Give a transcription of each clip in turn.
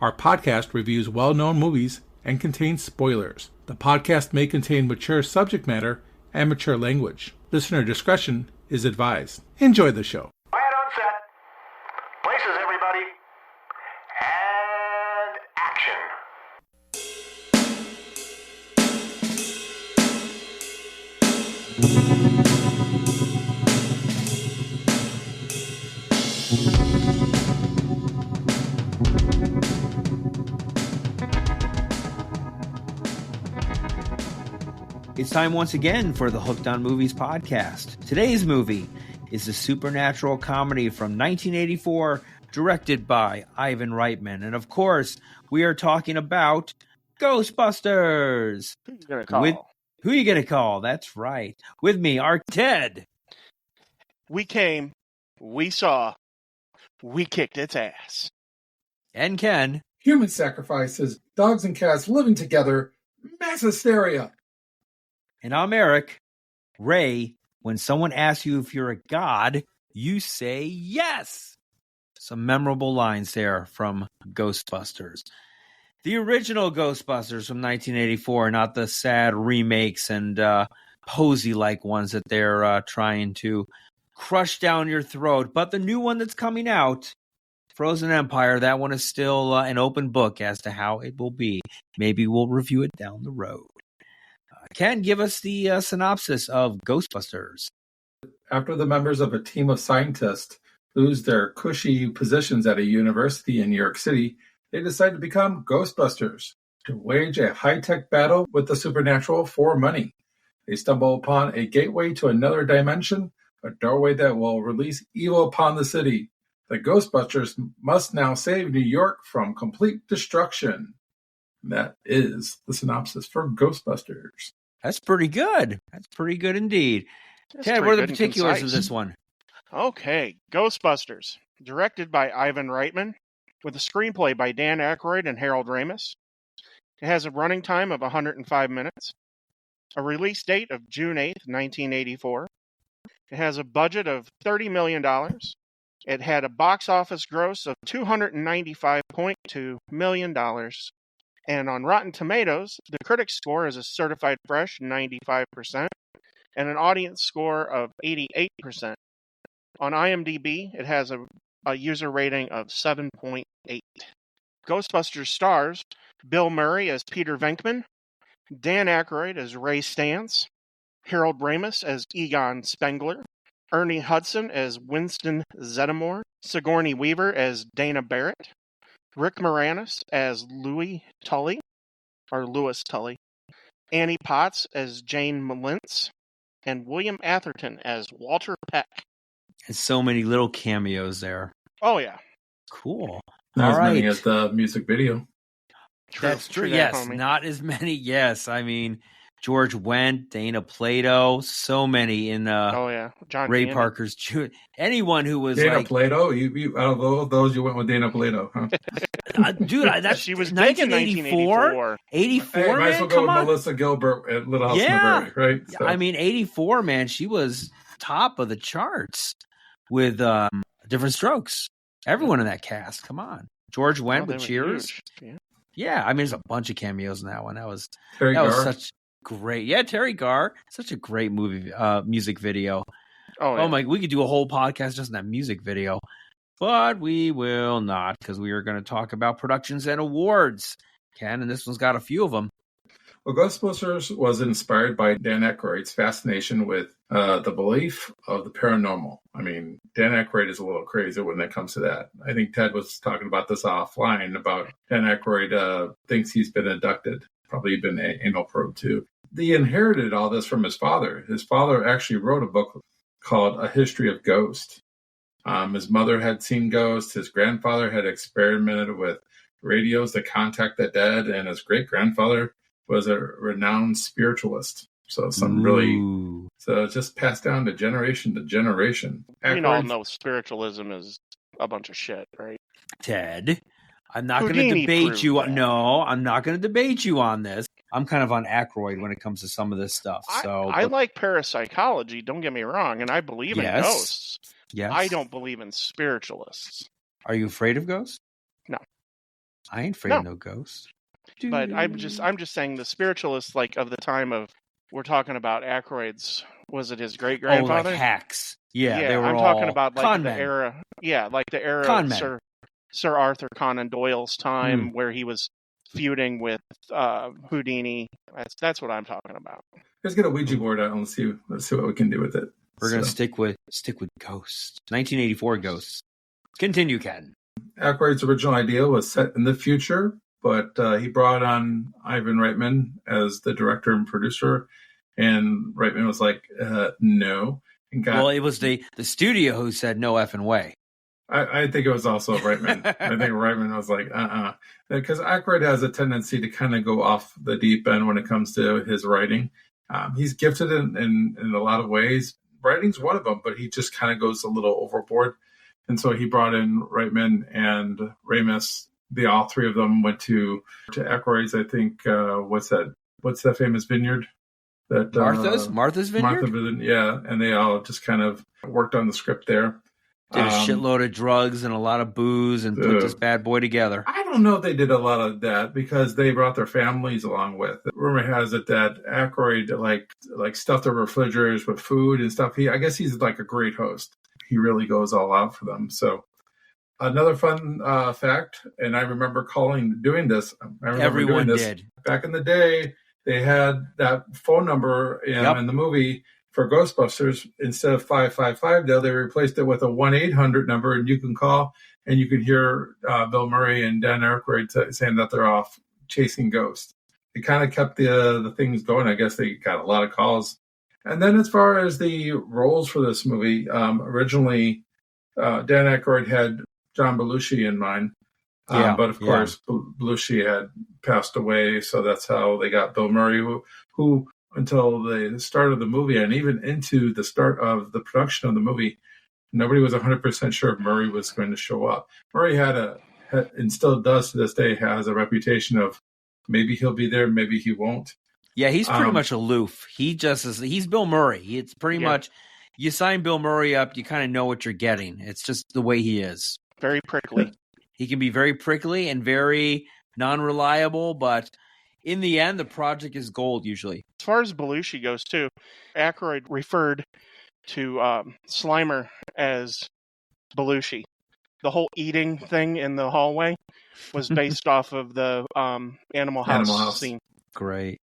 Our podcast reviews well-known movies and contains spoilers. The podcast may contain mature subject matter and mature language. Listener discretion is advised. Enjoy the show. Quiet on set. Places, everybody. And action. It's time once again for the Hooked on Movies podcast. Today's movie is a supernatural comedy from 1984, directed by Ivan Reitman. And of course, we are talking about Ghostbusters. Who you gonna call? Who you gonna call? That's right. With me are Ted. We came, we saw, we kicked its ass. And Ken. Human sacrifices, dogs and cats living together, mass hysteria. And I'm Eric. Ray, when someone asks you if you're a god, you say yes. Some memorable lines there from Ghostbusters. The original Ghostbusters from 1984, not the sad remakes and posy-like ones that they're trying to crush down your throat. But the new one that's coming out, Frozen Empire, that one is still an open book as to how it will be. Maybe we'll review it down the road. Ken, give us the synopsis of Ghostbusters. After the members of a team of scientists lose their cushy positions at a university in New York City, they decide to become Ghostbusters to wage a high-tech battle with the supernatural for money. They stumble upon a gateway to another dimension, a doorway that will release evil upon the city. The Ghostbusters must now save New York from complete destruction. That is the synopsis for Ghostbusters. That's pretty good. That's pretty good indeed. That's Ted, pretty what are the good and particulars of concise. this one? Okay, Ghostbusters, directed by Ivan Reitman, with a screenplay by Dan Aykroyd and Harold Ramis. It has a running time of 105 minutes, a release date of June 8th, 1984. It has a budget of $30 million. It had a box office gross of $295.2 million. And on Rotten Tomatoes, the critics score is a certified fresh 95% and an audience score of 88%. On IMDb, it has a user rating of 7.8. Ghostbusters stars Bill Murray as Peter Venkman, Dan Aykroyd as Ray Stantz, Harold Ramis as Egon Spengler, Ernie Hudson as Winston Zeddemore, Sigourney Weaver as Dana Barrett, Rick Moranis as Louis Tully, Annie Potts as Jane Malintz, and William Atherton as Walter Peck. And so many little cameos there. Oh, yeah. Cool. Not All as right. many as the music video. That's true. that, Yes, homie. not as many. Yes, I mean, George Wendt, Dana Plato, so many in Oh, yeah. John Ray Candy. Parker's Jr. Anyone who was Dana like, Plato? You out of all those, you went with Dana Plato, huh? dude, that's She was big in 1984. 84, Hey, might as man, well go come with on. Melissa Gilbert at Little House Yeah. on the Prairie, right? So, I mean, 84, man, she was top of the charts with Different Strokes. Everyone in that cast, come on. George Wendt Oh, they with were Cheers. huge. Yeah. Yeah, I mean, there's a bunch of cameos in that one. That was Terry that was Garr. such great. Yeah, Terry Garr, such a great movie, music video. Oh, yeah. Oh my, we could do a whole podcast just on that music video, but we will not because we are going to talk about productions and awards. Ken, and this one's got a few of them. Well, Ghostbusters was inspired by Dan Aykroyd's fascination with the belief of the paranormal. I mean, Dan Aykroyd is a little crazy when it comes to that. I think Ted was talking about this offline about Dan Aykroyd thinks he's been abducted, probably been anal probe too. He inherited all this from his father. His father actually wrote a book called A History of Ghosts. His mother had seen ghosts. His grandfather had experimented with radios to contact the dead, and his great-grandfather was a renowned spiritualist. So so it's just passed down to generation. We all know spiritualism is a bunch of shit, right? Ted, I'm not going to Houdini debate proved you. that. No, I'm not going to debate you on this. I'm kind of on Aykroyd when it comes to some of this stuff. So I like parapsychology, don't get me wrong, and I believe in Yes. ghosts. yes. I don't believe in spiritualists. Are you afraid of ghosts? No. I ain't afraid No. of no ghosts. But I'm just saying the spiritualists like of the time of we're talking about Aykroyd's, was it his great Oh, like grandfather? hacks. Yeah, they were I'm all talking about like con the men. era. Yeah, like the era Con of men. Sir Arthur Conan Doyle's time where he was feuding with Houdini. That's what I'm talking about. Let's get a Ouija board out and let's see what we can do with it. We're gonna stick with ghosts. 1984 ghosts. Continue, Ken. Aykroyd's original idea was set in the future, but he brought on Ivan Reitman as the director and producer, and Reitman was like, no. And Well, it was the studio who said no effing way. I think it was also Reitman. I think Reitman was like, because Aykroyd has a tendency to kind of go off the deep end when it comes to his writing. He's gifted in a lot of ways. Writing's one of them, but he just kind of goes a little overboard. And so he brought in Reitman and Ramis. All three of them went to Aykroyd's, I think, what's that famous vineyard? Martha's Vineyard? Yeah, and they all just kind of worked on the script there. Did a shitload of drugs and a lot of booze and put this bad boy together. I don't know if they did a lot of that because they brought their families along with it. Rumor has it that Aykroyd like stuffed their refrigerators with food and stuff. I guess he's like a great host. He really goes all out for them. So another fun fact, and I remember doing this. Everyone did. Back in the day, they had that phone number in the movie for Ghostbusters. Instead of 555, they replaced it with a 1-800 number, and you can call and you can hear Bill Murray and Dan Aykroyd saying that they're off chasing ghosts. It kind of kept the things going. I guess they got a lot of calls. And then as far as the roles for this movie, originally Dan Aykroyd had John Belushi in mind. But of course, Belushi had passed away, so that's how they got Bill Murray, who until the start of the movie and even into the start of the production of the movie, nobody was 100% sure if Murray was going to show up. Murray had and still does to this day, has a reputation of maybe he'll be there, maybe he won't. Yeah, he's pretty much aloof. He's Bill Murray. It's pretty much, you sign Bill Murray up, you kind of know what you're getting. It's just the way he is. Very prickly. He can be very prickly and very non-reliable, but in the end, the project is gold usually. As far as Belushi goes, too, Aykroyd referred to Slimer as Belushi. The whole eating thing in the hallway was based off of the Animal House scene. Great.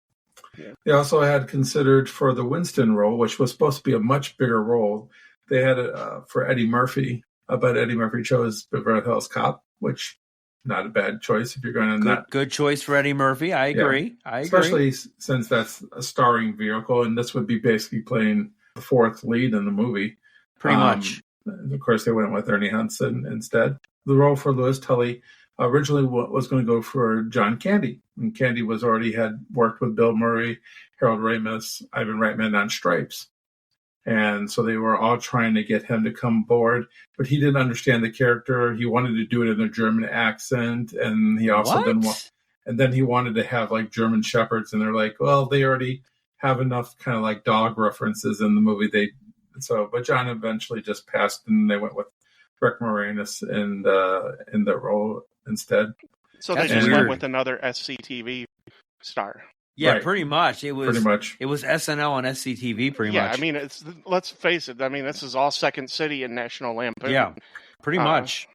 Yeah. They also had considered for the Winston role, which was supposed to be a much bigger role. They had it for Eddie Murphy, but Eddie Murphy chose Beverly Hills Cop, which not a bad choice if you're going to good choice for Eddie Murphy. I agree. Especially since that's a starring vehicle, and this would be basically playing the fourth lead in the movie. Pretty much. Of course, they went with Ernie Hudson instead. The role for Louis Tully originally was going to go for John Candy, and Candy had worked with Bill Murray, Harold Ramis, Ivan Reitman on Stripes. And so they were all trying to get him to come aboard, but he didn't understand the character. He wanted to do it in a German accent, and he also then he wanted to have like German shepherds, and they're like, well, they already have enough kind of like dog references in the movie. But John eventually just passed, and they went with Rick Moranis in the role instead. So they just went with another SCTV star. Yeah, right. Pretty much. It was SNL and SCTV pretty much. Yeah, I mean, let's face it. I mean, this is all Second City and National Lampoon. Yeah, pretty much.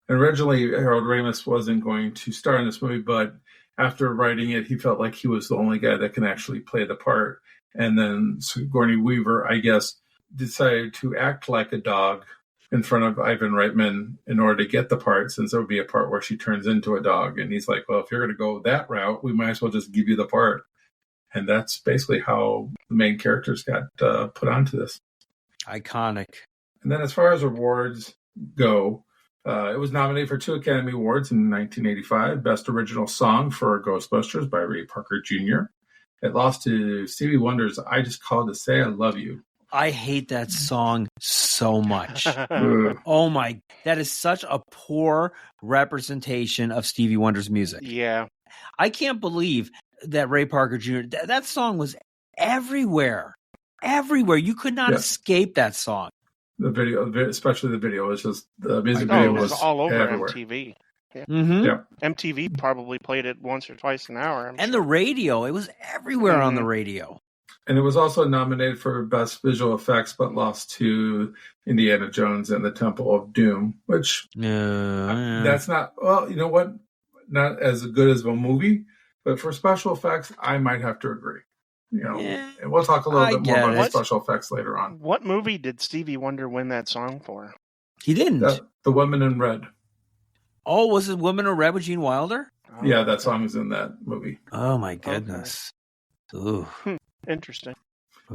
Originally, Harold Ramis wasn't going to star in this movie, but after writing it, he felt like he was the only guy that can actually play the part. And then Sigourney Weaver, I guess, decided to act like a dog in front of Ivan Reitman in order to get the part, since there would be a part where she turns into a dog. And he's like, well, if you're going to go that route, we might as well just give you the part. And that's basically how the main characters got put onto this. Iconic. And then as far as awards go, it was nominated for 2 Academy Awards in 1985. Best Original Song for Ghostbusters by Ray Parker Jr. It lost to Stevie Wonder's I Just Called to Say I Love You. I hate that song so much. Oh my, that is such a poor representation of Stevie Wonder's music. Yeah. I can't believe that Ray Parker Jr., that song was everywhere. Everywhere. You could not escape that song. The video, especially the video, was just, the music video was all over everywhere. MTV. Mm-hmm. Yep. MTV probably played it once or twice an hour. And the radio. It was everywhere on the radio. And it was also nominated for Best Visual Effects, but lost to Indiana Jones and the Temple of Doom, which that's not, well, you know what? Not as good as a movie, but for special effects, I might have to agree. You know, and we'll talk a little bit more about the special effects later on. What movie did Stevie Wonder win that song for? He didn't. The Woman in Red. Oh, was it Woman in Red with Gene Wilder? Oh, yeah, that song is in that movie. Oh, my goodness. Okay. Ooh. Interesting.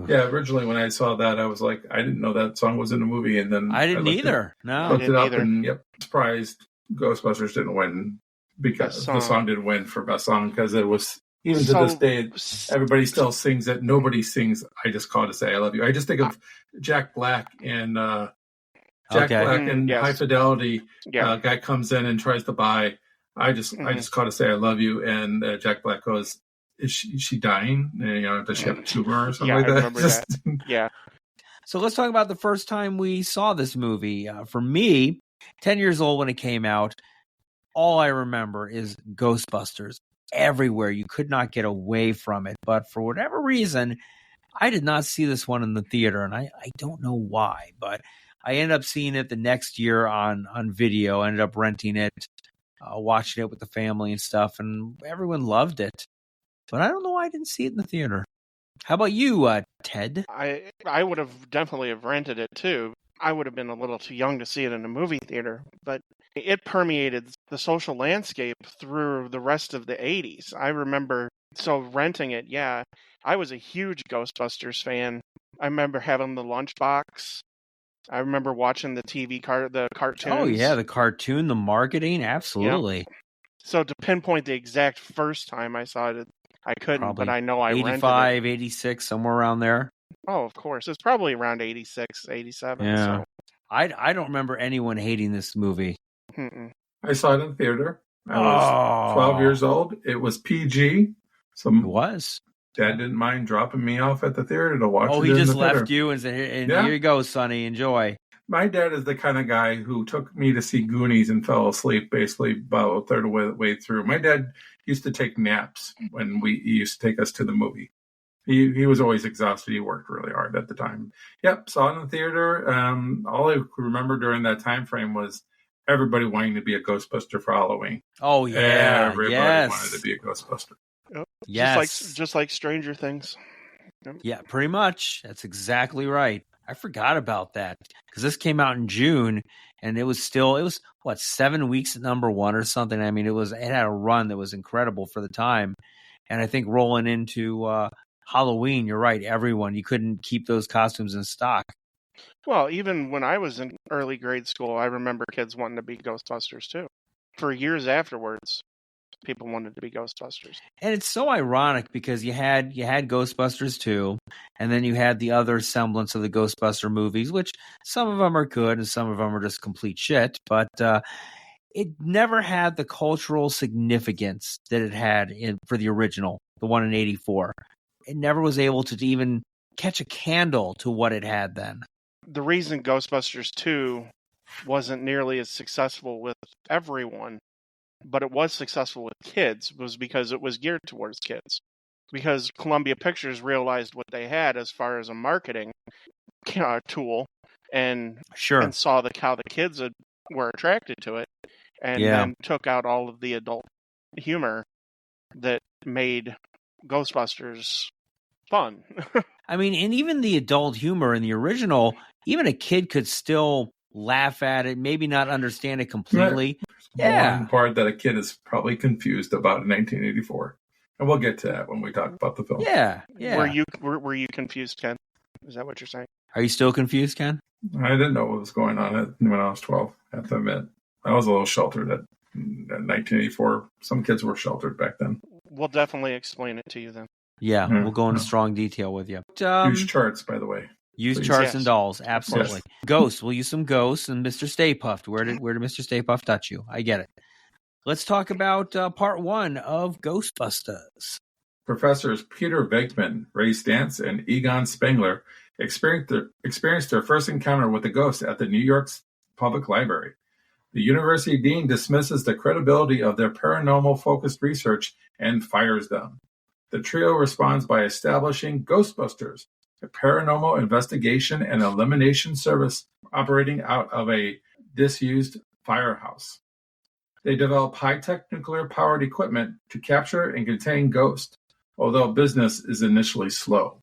Yeah, originally when I saw that, I was like, I didn't know that song was in a movie. And then I didn't either. Looked it up and surprised Ghostbusters didn't win because the song didn't win for Best Song because it was, even to this day, everybody still sings it. Nobody sings I Just Called to Say I Love You. I just think of Jack Black and Black and High Fidelity. Guy comes in and tries to buy I just called to say I love you, and Jack Black goes, is she dying? You know, does she have a tumor or something like that? I remember that. Yeah. So let's talk about the first time we saw this movie. For me, 10 years old when it came out, all I remember is Ghostbusters. Everywhere. You could not get away from it. But for whatever reason, I did not see this one in the theater, and I don't know why. But I ended up seeing it the next year on video. I ended up renting it, watching it with the family and stuff, and everyone loved it. But I don't know why I didn't see it in the theater. How about you, Ted? I would have definitely have rented it too. I would have been a little too young to see it in a movie theater, but it permeated the social landscape through the rest of the 80s. I remember, so renting it, yeah, I was a huge Ghostbusters fan. I remember having the lunchbox. I remember watching the the cartoons. Oh, yeah, the cartoon, the marketing, absolutely. Yep. So to pinpoint the exact first time I saw it, I couldn't, probably but I know I rented it. 85, 86, somewhere around there. Oh, of course. It's probably around 86, 87. Yeah. So. I don't remember anyone hating this movie. Mm-mm. I saw it in theater. I was 12 years old. It was PG. So it was. Dad didn't mind dropping me off at the theater to watch it. Oh, he just left you and said, here you go, Sonny, enjoy. My dad is the kind of guy who took me to see Goonies and fell asleep basically about a third of the way through. My dad used to take naps when he used to take us to the movie. He was always exhausted. He worked really hard at the time. Yep, saw it in the theater. All I remember during that time frame was everybody wanting to be a Ghostbuster for Halloween. Oh, yeah. Everybody wanted to be a Ghostbuster. Yep. Yes. Just like Stranger Things. Yep. Yeah, pretty much. That's exactly right. I forgot about that because this came out in June and it was what, 7 weeks at number one or something. I mean, it had a run that was incredible for the time. And I think rolling into Halloween, you're right. You couldn't keep those costumes in stock. Well, even when I was in early grade school, I remember kids wanting to be Ghostbusters too. For years afterwards, people wanted to be Ghostbusters. And it's so ironic because you had Ghostbusters 2, and then you had the other semblance of the Ghostbuster movies, which some of them are good and some of them are just complete shit. But it never had the cultural significance that it had for the original, the one in 84. It never was able to even catch a candle to what it had then. The reason Ghostbusters 2 wasn't nearly as successful with everyone, but it was successful with kids, was because it was geared towards kids. Because Columbia Pictures realized what they had as far as a marketing tool, and saw how the kids were attracted to it, and then took out all of the adult humor that made Ghostbusters fun. I mean, and even the adult humor in the original, even a kid could still laugh at it, maybe not understand it completely. Yeah. One part that a kid is probably confused about in 1984. And we'll get to that when we talk about the film. Yeah. Were you confused, Ken? Is that what you're saying? Are you still confused, Ken? I didn't know what was going on when I was 12, I have to admit. I was a little sheltered at 1984. Some kids were sheltered back then. We'll definitely explain it to you then. Yeah, we'll go into strong detail with you. Use charts, by the way. Use charts and dolls, absolutely. Yes. Ghosts, we'll use some ghosts and Mr. Stay Puft. Where did Mr. Stay Puft touch you? I get it. Let's talk about part one of Ghostbusters. Professors Peter Venkman, Ray Stantz, and Egon Spengler experienced their first encounter with a ghost at the New York Public Library. The university dean dismisses the credibility of their paranormal-focused research and fires them. The trio responds by establishing Ghostbusters, a paranormal investigation and elimination service operating out of a disused firehouse. They develop high-tech nuclear-powered equipment to capture and contain ghosts, although business is initially slow.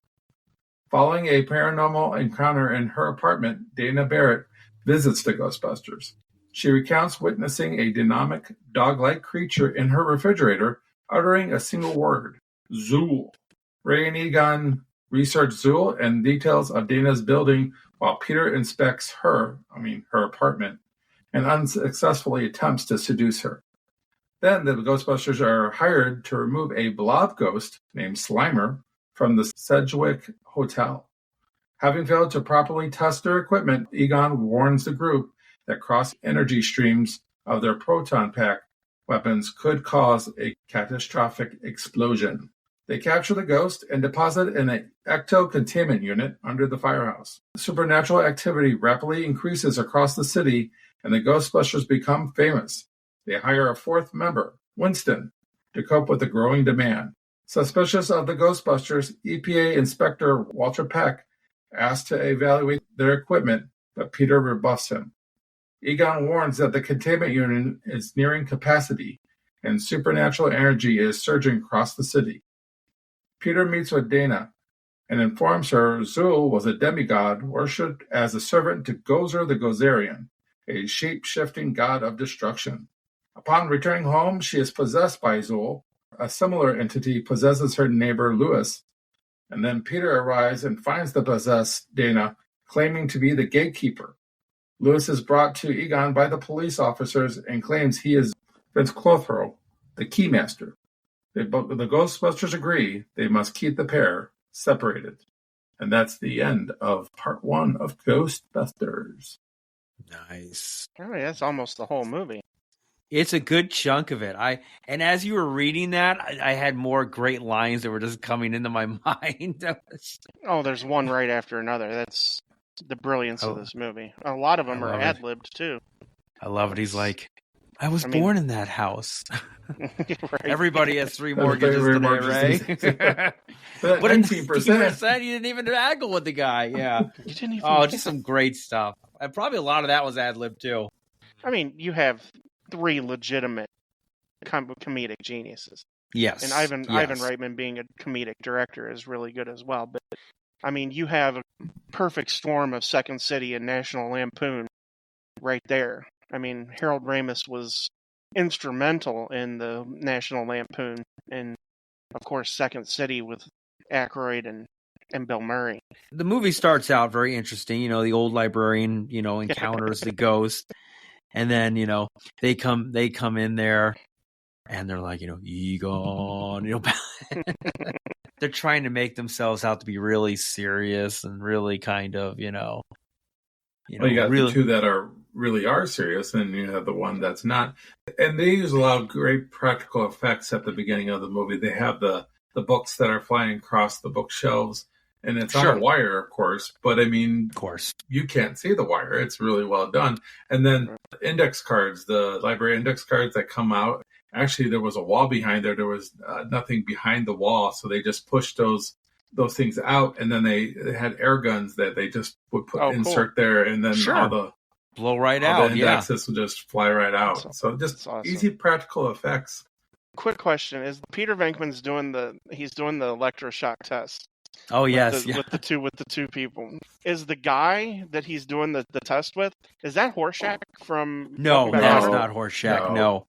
Following a paranormal encounter in her apartment, Dana Barrett visits the Ghostbusters. She recounts witnessing a dynamic, dog-like creature in her refrigerator, uttering a single word, Zool. Ray and Egon research Zool and details of Dana's building while Peter inspects her apartment, and unsuccessfully attempts to seduce her. Then the Ghostbusters are hired to remove a blob ghost named Slimer from the Sedgwick Hotel. Having failed to properly test their equipment, Egon warns the group that cross-energy streams of their proton pack weapons could cause a catastrophic explosion. They capture the ghost and deposit it in an ecto-containment unit under the firehouse. Supernatural activity rapidly increases across the city, and the Ghostbusters become famous. They hire a fourth member, Winston, to cope with the growing demand. Suspicious of the Ghostbusters, EPA Inspector Walter Peck asks to evaluate their equipment, but Peter rebuffs him. Egon warns that the containment unit is nearing capacity, and supernatural energy is surging across the city. Peter meets with Dana and informs her Zool was a demigod worshipped as a servant to Gozer the Gozerian, a shape-shifting god of destruction. Upon returning home, she is possessed by Zool. A similar entity possesses her neighbor Louis, and then Peter arrives and finds the possessed Dana, claiming to be the gatekeeper. Louis is brought to Egon by the police officers and claims he is Vince Clothro, the keymaster. The Ghostbusters agree they must keep the pair separated. And that's the end of part 1 of Ghostbusters. Nice. Oh, yeah, that's almost the whole movie. It's a good chunk of it. And as you were reading that, I had more great lines that were just coming into my mind. Oh, there's one right after another. That's the brilliance of this movie. A lot of them are ad-libbed, too. I love it. He's like, I was born in that house. Right. Everybody has 3 mortgages today, right? But 19%. You didn't even haggle with the guy. Yeah. You didn't even just some great stuff. And probably a lot of that was ad-lib, too. I mean, you have 3 legitimate comedic geniuses. Yes. And Ivan Reitman being a comedic director is really good as well. But, I mean, you have a perfect storm of Second City and National Lampoon right there. I mean, Harold Ramis was instrumental in the National Lampoon and, of course, Second City with Aykroyd and Bill Murray. The movie starts out very interesting. You know, the old librarian, encounters the ghost. And then, they come in there and they're like, Egon, they're trying to make themselves out to be really serious and really kind of, you got the 2 that really are serious, and you have the one that's not. And they use a lot of great practical effects at the beginning of the movie. They have the books that are flying across the bookshelves, and it's on a wire, of course. But I mean, of course, you can't see the wire. It's really well done. And then index cards, the library index cards that come out. Actually, there was a wall behind there. There was nothing behind the wall, so they just pushed those things out, and then they had air guns that they just would insert there, and then all the blow right out. The indexes would just fly right out. So just awesome. Easy practical effects. Quick question: is Peter Venkman's doing the electroshock test? Oh yes, with the two people. Is the guy that he's doing the test with? Is that Horshack from? No, that's not Horshack. No.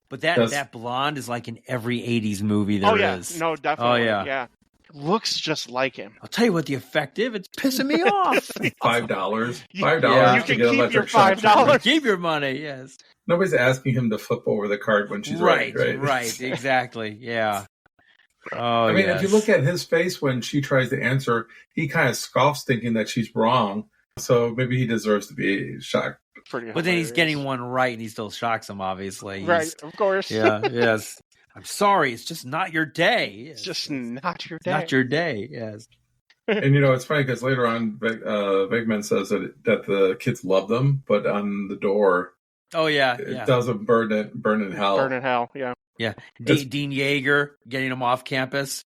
But that blonde is like in every 80s movie there is. No, definitely. Oh, yeah. Looks just like him. I'll tell you what the effective, it's pissing me off. $5. $5 you can keep your $5. Keep your money, yes. Nobody's asking him to flip over the card when she's right, exactly, yeah. Oh, I mean, if you look at his face when she tries to answer, he kind of scoffs thinking that she's wrong. So maybe he deserves to be shocked. But then he's getting one right, and he still shocks him, obviously. Right, of course. Yeah, yes. I'm sorry, it's just not your day. It's just not your day. Not your day, yes. And, it's funny because later on, Venkman says that the kids love them, but on the door, Oh yeah, It doesn't burn in hell. Burn in hell, yeah. Yeah. Dean Yeager getting him off campus.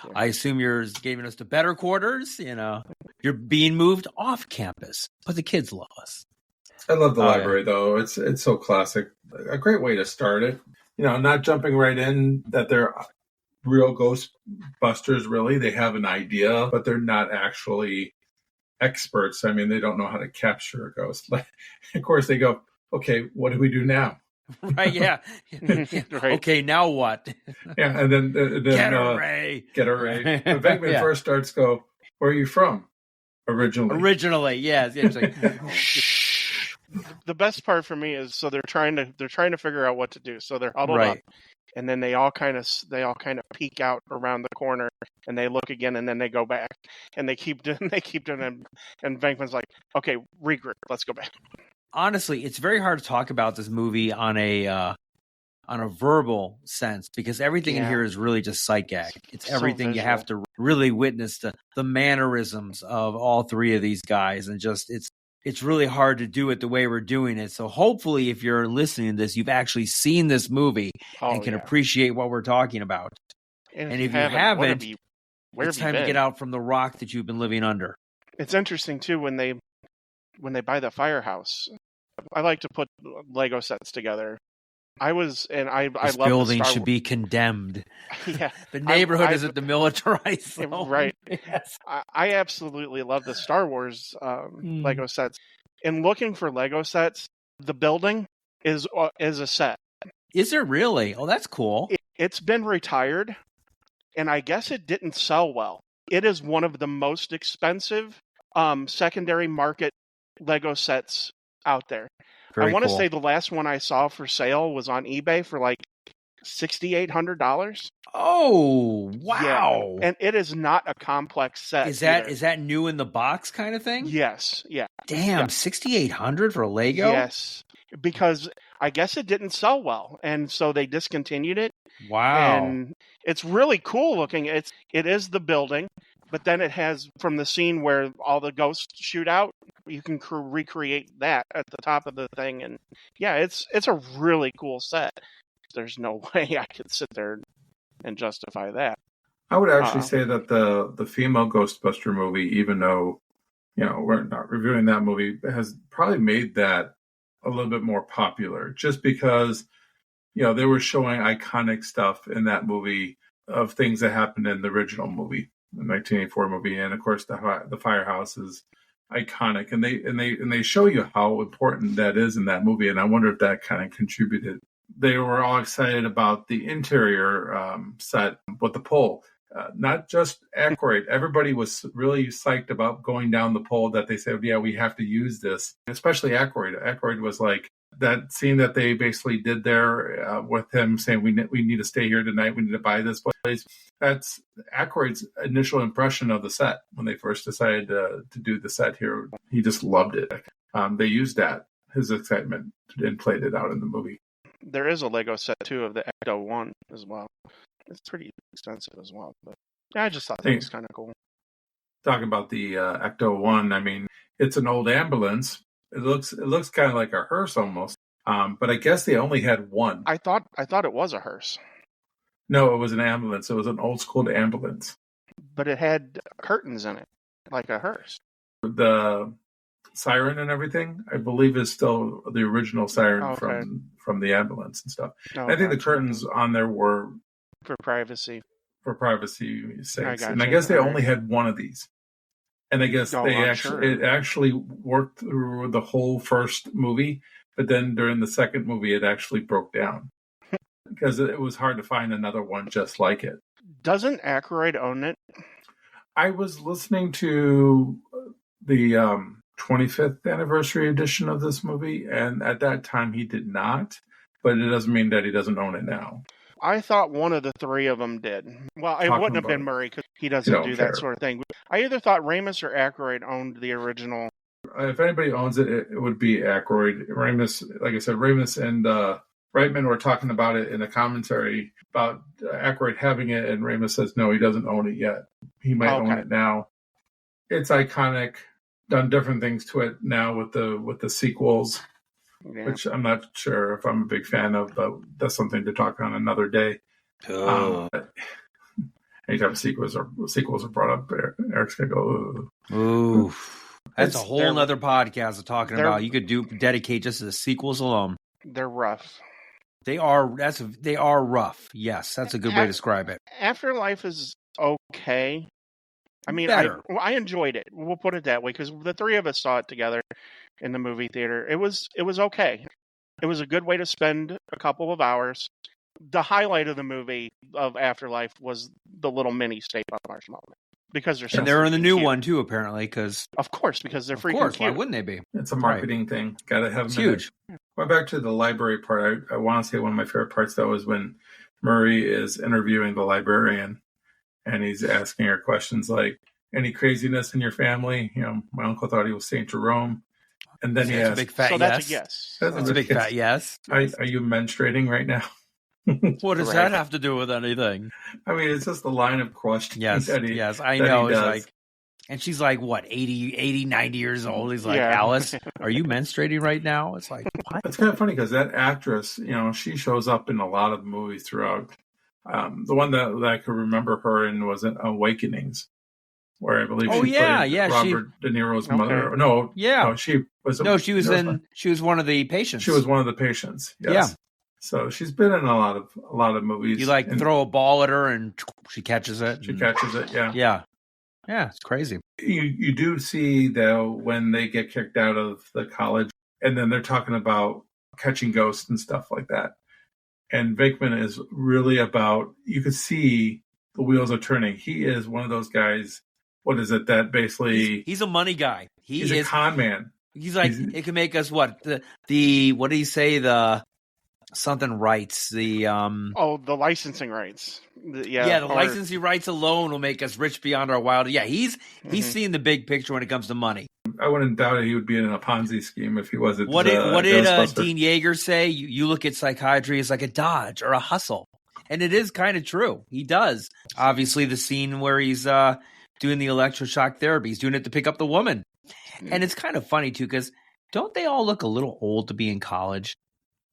Yeah. I assume you're giving us to better quarters. You're being moved off campus, but the kids love us. I love the library, though. It's so classic. A great way to start it. Not jumping right in that they're real Ghostbusters, really. They have an idea, but they're not actually experts. I mean, they don't know how to capture a ghost. Of course, they go, okay, what do we do now? Right, yeah. Right. Okay, now what? Yeah, and then Get her, Ray. Get her, Ray. When Venkman first starts, go, where are you from? Originally, yes. It's like, the best part for me is they're trying to figure out what to do. So they're huddled up, and then they all kind of peek out around the corner, and they look again, and then they go back, and they keep doing and Venkman's like, okay, regroup, let's go back. Honestly, it's very hard to talk about this movie on a verbal sense because everything in here is really just sight gag. It's everything you have to really witness the mannerisms of all three of these guys, and just it's really hard to do it the way we're doing it. So hopefully if you're listening to this, you've actually seen this movie and can appreciate what we're talking about. And if you haven't, it's time to get out from the rock that you've been living under. It's interesting too when they buy the firehouse. I like to put Lego sets together. This love building should be condemned. Yeah, the neighborhood isn't the militarized zone. Right. Yes. I absolutely love the Star Wars Lego sets. In looking for Lego sets, the building is a set. Is there really? Oh, that's cool. It's been retired, and I guess it didn't sell well. It is one of the most expensive secondary market Lego sets out there. I want to say the last one I saw for sale was on eBay for like $6,800. Oh, wow. Yeah. And it is not a complex set. Is that new in the box kind of thing? Yes. Yeah. Damn, $6,800 for a Lego? Yes. Because I guess it didn't sell well, and so they discontinued it. Wow. And it's really cool looking. It is the building, but then it has, from the scene where all the ghosts shoot out, you can recreate that at the top of the thing. And yeah, it's a really cool set. There's no way I could sit there and justify that. I would actually say that the female Ghostbuster movie, even though, we're not reviewing that movie, has probably made that a little bit more popular just because, they were showing iconic stuff in that movie of things that happened in the original movie, the 1984 movie. And of course the firehouse is iconic, and they show you how important that is in that movie. And I wonder if that kind of contributed. They were all excited about the interior set with the pole, not just Aykroyd. Everybody was really psyched about going down the pole, that they said, yeah, we have to use this, especially Aykroyd. Aykroyd was like, that scene that they basically did there with him saying, we need to stay here tonight, we need to buy this place. That's Aykroyd's initial impression of the set when they first decided to do the set here. He just loved it. They used his excitement, and played it out in the movie. There is a Lego set too of the Ecto-1 as well. It's pretty expensive as well, but yeah, I just thought that was kind of cool. Talking about the Ecto-1, I mean, it's an old ambulance. It looks kind of like a hearse almost, but I guess they only had one. I thought it was a hearse. No, it was an ambulance. It was an old school ambulance. But it had curtains in it, like a hearse. The siren and everything, I believe, is still the original siren from the ambulance and stuff. I think the curtains on there were for privacy. For privacy's sake. And I guess they only had one of these. And I guess it actually worked through the whole first movie, but then during the second movie, it actually broke down because it was hard to find another one just like it. Doesn't Aykroyd own it? I was listening to the 25th anniversary edition of this movie, and at that time he did not, but it doesn't mean that he doesn't own it now. I thought one of the three of them did. Well, it wouldn't have been Murray because he doesn't do that sort of thing. I either thought Ramis or Aykroyd owned the original. If anybody owns it, it would be Aykroyd. Ramis, like I said, Ramis and Reitman were talking about it in a commentary about Aykroyd having it, and Ramis says no, he doesn't own it yet. He might own it now. It's iconic. Done different things to it now with the sequels. Yeah. which I'm not sure if I'm a big fan of, but that's something to talk on another day. Anytime sequels are brought up, Eric's gonna go. Ooh, that's a whole they're- nother podcast of talking they're- about. You could dedicate just to the sequels alone. They're rough. They are rough. Yes, that's a good way to describe it. Afterlife is okay. I mean, Better. I enjoyed it. We'll put it that way, because the three of us saw it together in the movie theater. It was okay. It was a good way to spend a couple of hours. The highlight of the movie of Afterlife was the little mini Stay Puft Marshmallow, because And they're in the new one too, apparently. Because because they're freaking course, cute. why wouldn't they be? It's a marketing thing. Got to have It's them in huge. it. Going back to the library part, I want to say one of my favorite parts though is when Murray is interviewing the librarian, and he's asking her questions like, "Any craziness in your family?" You know, my uncle thought he was Saint Jerome, and then he That's a asks, big fat So yes. that's a yes. That's a big fat yes. Are you menstruating right now? What does Right. that have to do with anything? I mean, it's just a line of questions. Yes, that he, yes, I that know. he It's does. like, and she's like, what, 80, 90 years old? He's like, Yeah. Alice, are you menstruating right now? It's like, what? It's kind of funny because that actress, you know, she shows up in a lot of movies throughout. The one that I could remember her in was in Awakenings, where I believe Oh, she yeah, played yeah, Robert De Niro's Okay. mother. No, Yeah. no, she was. No, she was one of the patients. She was one of the patients. Yes. Yeah. So she's been in a lot of movies. You like and throw a ball at her and she catches it. she catches it. Yeah. Yeah. Yeah, it's crazy. You do see though when they get kicked out of the college, and then they're talking about catching ghosts and stuff like that. And Venkman is really about. You could see the wheels are turning. He is one of those guys. What is it that basically? He's a money guy. He's a con man. He's like, it can make us what? The what did he say? The something rights. The the licensing rights. the licensing rights alone will make us rich beyond our wildest. Yeah, he's seeing the big picture when it comes to money. I wouldn't doubt it. He would be in a Ponzi scheme if he wasn't. What did Ghostbuster. Dean Yeager say? You look at psychiatry as like a dodge or a hustle, and it is kind of true. He does. Obviously, the scene where he's doing the electroshock therapy, he's doing it to pick up the woman, and it's kind of funny too because don't they all look a little old to be in college?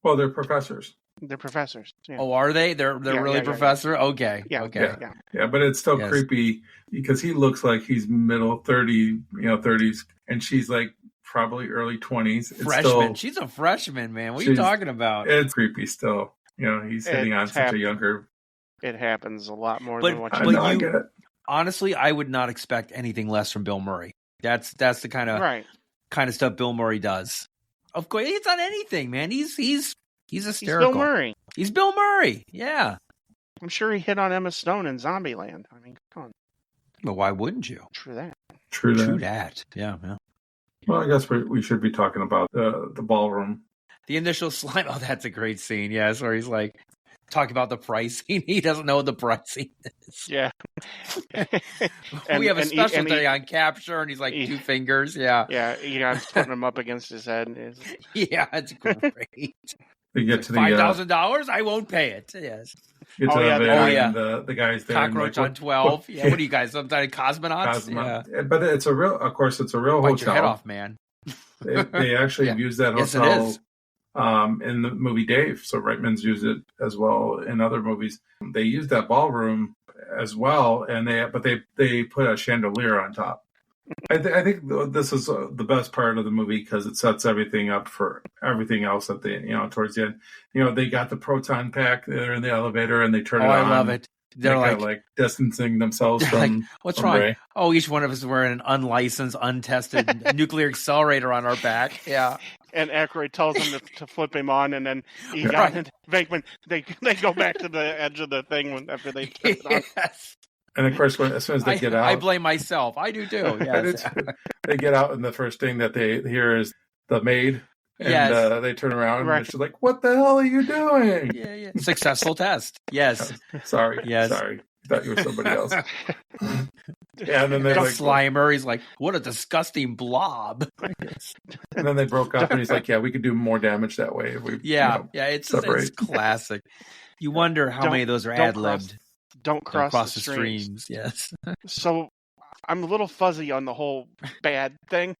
Well, they're professors. They're professors. Yeah. Oh, are they? They're really professor. Yeah. Okay. Yeah, Okay. Yeah, but it's still Yes. creepy because he looks like he's middle 30s, and she's like probably early 20s. It's Freshman. She's a freshman, man. What are you talking about? It's creepy still. You know, he's hitting on such a younger. It happens a lot more But- than what I you know, I get it. Honestly, I would not expect anything less from Bill Murray. That's the kind of stuff Bill Murray does. Of course, it's on anything, man. He's hysterical. He's Bill Murray. He's Bill Murray. Yeah. I'm sure he hit on Emma Stone in Zombieland. I mean, come on. But why wouldn't you? True that. True True that. that. Yeah. Well, I guess we should be talking about the ballroom. The initial slime. Oh, that's a great scene. Yes, where he's like talking about the pricing. He doesn't know what the pricing is. Yeah. We have a special day on capture, and he's like 2 fingers. Yeah. Yeah, Egon's putting him up against his head. Yeah, it's great. We get to the $5,000. I won't pay it. Yes. get to Oh, yeah, the oh, very yeah. end, the guys there. and Cockroach like, on 12. Yeah. What are you guys? Some kind of cosmonauts? Yeah. But it's a real. Of course, it's a real Bite hotel. your head off, man. They actually Yeah. have used that Yes, it hotel is. in the movie Dave. So Reitman's used it as well in other movies. They used that ballroom as well, and they put a chandelier on top. I think this is the best part of the movie because it sets everything up for everything else at the towards the end. They got the proton pack. They're in the elevator and they turn it on. I love it. They're like distancing themselves from. What's from wrong? Ray. Oh, each one of us is wearing an unlicensed, untested nuclear accelerator on our back. Yeah. And Aykroyd tells him to flip him on, and then Egon Right. and Venkman, they go back to the edge of the thing after they turn it on. Yes. And of course, as soon as they get out, I blame myself. I do too. Yes. they get out, and the first thing that they hear is the maid, and Yes. they turn around, Right. and she's like, "What the hell are you doing?" Yeah. Successful test. Yes. Sorry, Yes. sorry, thought you were somebody else. Yeah, and then they The like, Slimer, he's like, what a disgusting blob. and then they broke up, and he's like, "Yeah, we could do more damage that way if we." Yeah. Yeah. It's separate. classic. You wonder how many of those are don't ad libbed. Don't cross the the streams. streams. Yes. So I'm a little fuzzy on the whole bad thing.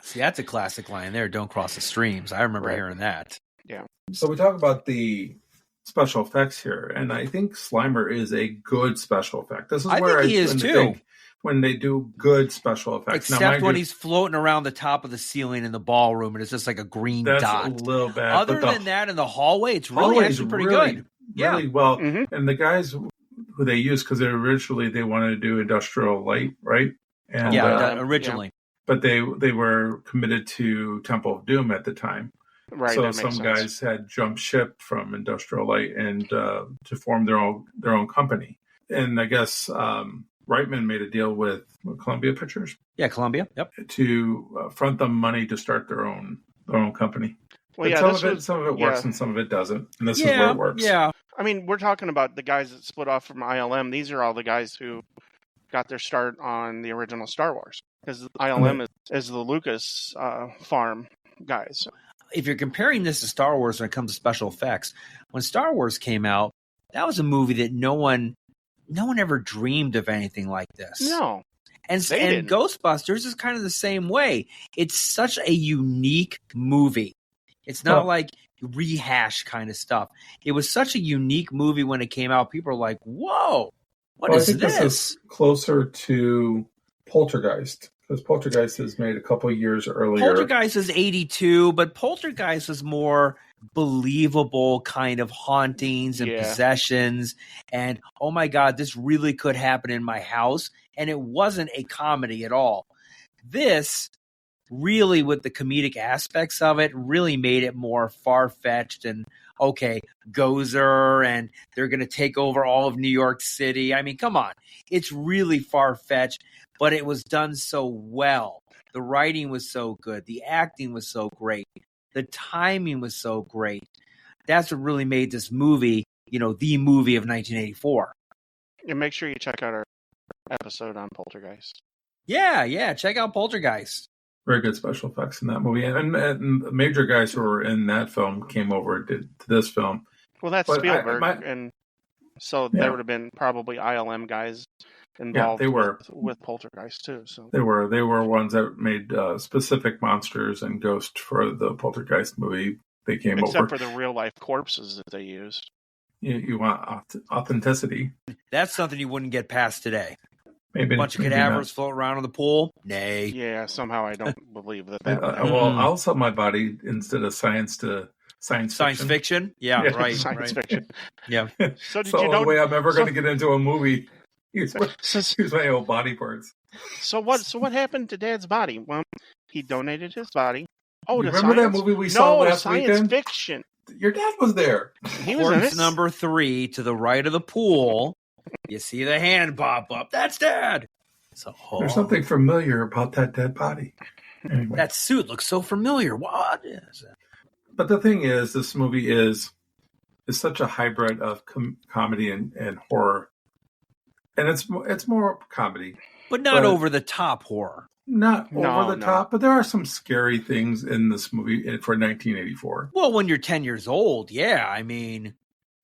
See, that's a classic line there. Don't cross the streams. I remember hearing that. Yeah. So we talk about the special effects here, and I think Slimer is a good special effect. This is I where think he is too. When they do good special effects. Except when he's floating around the top of the ceiling in the ballroom and it's just like a green that's dot. a little bad. Other than that, in the hallway, it's really actually pretty good. Really well. Mm-hmm. And the guys who they used, because originally they wanted to do Industrial Light, right? And, originally. But they were committed to Temple of Doom at the time. Right. So some guys had jumped ship from Industrial Light and to form their own company. And I guess Reitman made a deal with Columbia Pictures. Yeah, Columbia. Yep. To front them money to start their own company. Well, some of it works and some of it doesn't. And this is where it works. Yeah. I mean, we're talking about the guys that split off from ILM. These are all the guys who got their start on the original Star Wars, because ILM is the Lucas farm guys. If you're comparing this to Star Wars when it comes to special effects, when Star Wars came out, that was a movie that no one ever dreamed of anything like this. No. And Ghostbusters is kind of the same way. It's such a unique movie. It's not like rehash kind of stuff. It was such a unique movie when it came out. People are like, whoa, what is this? This is closer to Poltergeist, because Poltergeist is made a couple years earlier. Poltergeist is 82, but Poltergeist is more believable kind of hauntings and possessions. And, oh my God, this really could happen in my house. And it wasn't a comedy at all. This really, with the comedic aspects of it, really made it more far-fetched and, okay, Gozer, and they're going to take over all of New York City. I mean, come on. It's really far-fetched, but it was done so well. The writing was so good. The acting was so great. The timing was so great. That's what really made this movie, the movie of 1984. And make sure you check out our episode on Poltergeist. Yeah. Check out Poltergeist. Very good special effects in that movie. And the major guys who were in that film came over to this film. Well, that's Spielberg. And so there would have been probably ILM guys involved with Poltergeist too. So they were ones that made specific monsters and ghosts for the Poltergeist movie. They came over. Except for the real life corpses that they used. You want authenticity. That's something you wouldn't get past today. Maybe a bunch of cadavers float around in the pool. Nay. Yeah, somehow I don't believe that. I'll sell my body instead of science to science fiction. Yeah, right. Science fiction. Yeah. So the only way I'm ever going to get into a movie. Use my old body parts. So what happened to Dad's body? Well, he donated his body. Oh, remember that movie we saw last weekend? Science fiction. Your dad was there. He was in it. Number 3 to the right of the pool. You see the hand pop up. That's Dad. So there's something familiar about that dead body. Anyway. That suit looks so familiar. What is it? But the thing is, this movie is such a hybrid of comedy and horror, and it's more comedy, but not over the top horror. Not over the top, but there are some scary things in this movie for 1984. Well, when you're 10 years old, yeah. I mean,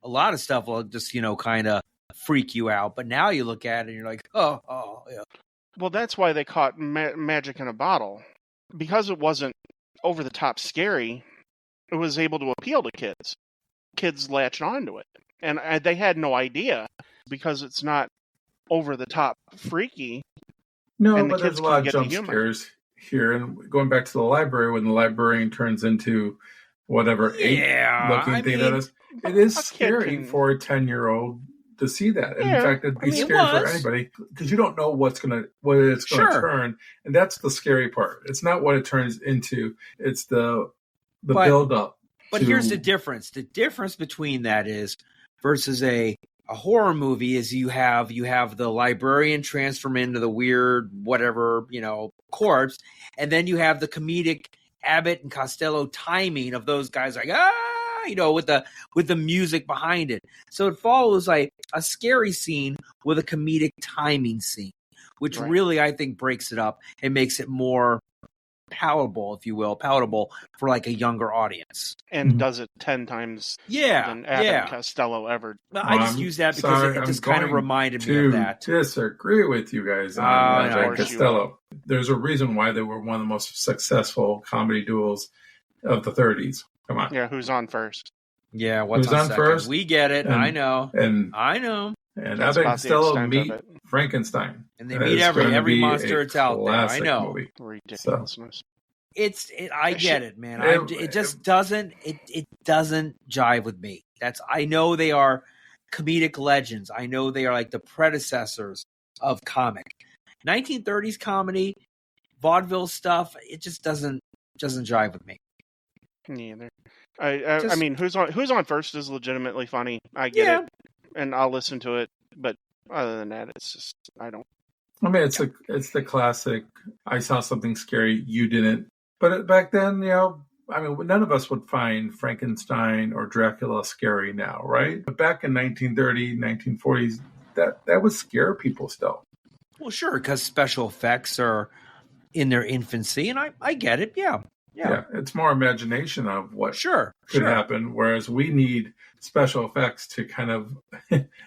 a lot of stuff will just kind of freak you out, but now you look at it and you're like, oh yeah. Well, that's why they caught Magic in a Bottle, because it wasn't over the top scary. It was able to appeal to kids. Kids latched onto it, and they had no idea because it's not over the top freaky. No, but there's a lot of jump scares here, and going back to the library when the librarian turns into whatever ape-looking thing that is, it is scary for a 10-year-old. To see that, and in fact, it'd be scary for anybody because you don't know what it's going to turn, and that's the scary part. It's not what it turns into; it's the build up. But here's the difference: the difference between that is versus a horror movie is you have the librarian transform into the weird whatever corpse, and then you have the comedic Abbott and Costello timing of those guys like with the music behind it. So it follows like a scary scene with a comedic timing scene, which really, I think, breaks it up and makes it more palatable, if you will, for like a younger audience. And does it 10 times than Abbott and Costello ever. I just use that because it just kind of reminded me of that. Disagree with you guys on Abbott and Costello. There's a reason why they were one of the most successful comedy duos of the 30s. Come on. Yeah, who's on first? Yeah, what's on second? first? We get it. I know. And Abbott and Costello meet Frankenstein. And they meet every monster it's out there. I know. Movie. Ridiculousness. I get it, man. It just doesn't jive with me. I know they are comedic legends. I know they are like the predecessors of comic. 1930s comedy, vaudeville stuff, it just doesn't jive with me. Neither. I mean, who's on first is legitimately funny. I get it, and I'll listen to it. But other than that, it's just I don't. I mean, it's the classic. I saw something scary, you didn't. But back then, I mean, none of us would find Frankenstein or Dracula scary now, right? But back in 1930s, 1940s, that would scare people still. Well, sure, because special effects are in their infancy, and I get it. Yeah, it's more imagination of what could happen, whereas we need special effects to kind of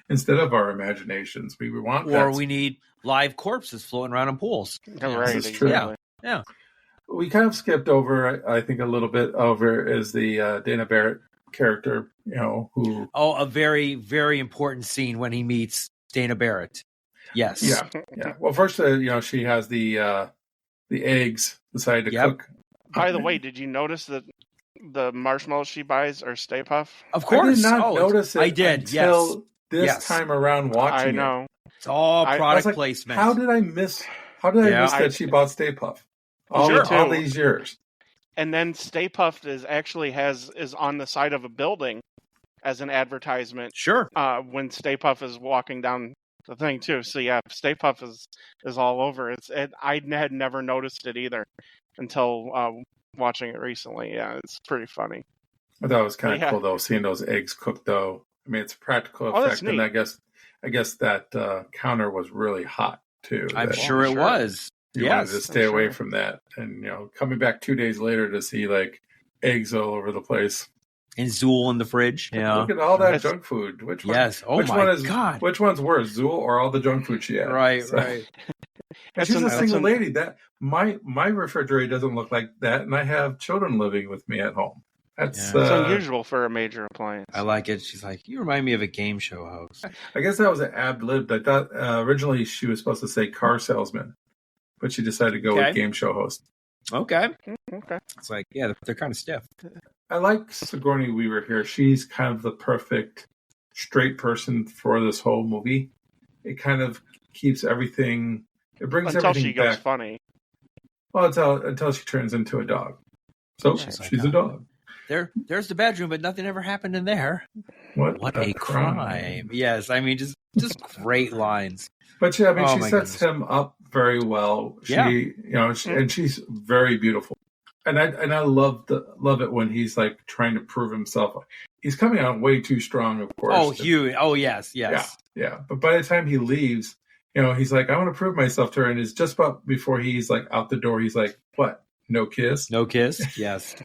instead of our imaginations. We want we need live corpses floating around in pools. Right, this is true. Yeah. We kind of skipped over, I think, a little bit over is the Dana Barrett character, who... Oh, a very, very important scene when he meets Dana Barrett. Yes. Yeah. Well, first, she has the eggs decided to cook. By the way, did you notice that the marshmallows she buys are Stay Puft? Of course. I did not notice it I did, until this time around watching it. I know. It's all product placement. How did I miss that she bought Stay Puft? All these years. And then Stay Puft is on the side of a building as an advertisement. Sure. When Stay Puft is walking down the thing too. So yeah, Stay Puft is all over. I had never noticed it either until watching it recently. Yeah, it's pretty funny. I thought it was kind of cool though, seeing those eggs cooked though. I mean, it's a practical effect, and I guess that counter was really hot too. I'm sure it was. You wanted to stay away from that. And, coming back 2 days later to see, like, eggs all over the place. And Zool in the fridge. Yeah. Look at all that junk food. Which one? Yes. Oh, my God. Which one's worse, Zool or all the junk food she had? Right. And she's a single lady. That my refrigerator doesn't look like that, and I have children living with me at home. That's it's unusual for a major appliance. I like it. She's like, you remind me of a game show host. I guess that was an ad-libbed. I thought originally she was supposed to say car salesman. But she decided to go with game show host. Okay. It's like, they're kind of stiff. I like Sigourney Weaver here. She's kind of the perfect straight person for this whole movie. It kind of keeps everything. It brings until everything she goes back. Funny. Well, until she turns into a dog. So she's a dog. There's the bedroom, but nothing ever happened in there. What a crime. Yes, I mean, just great lines. But she sets him up very well. And she's very beautiful. And I love it when he's like trying to prove himself. He's coming out way too strong, of course. Oh, huge. Oh, yes. Yeah. But by the time he leaves, he's like, I want to prove myself to her. And it's just about before he's like out the door, he's like, what? No kiss? No kiss? Yes.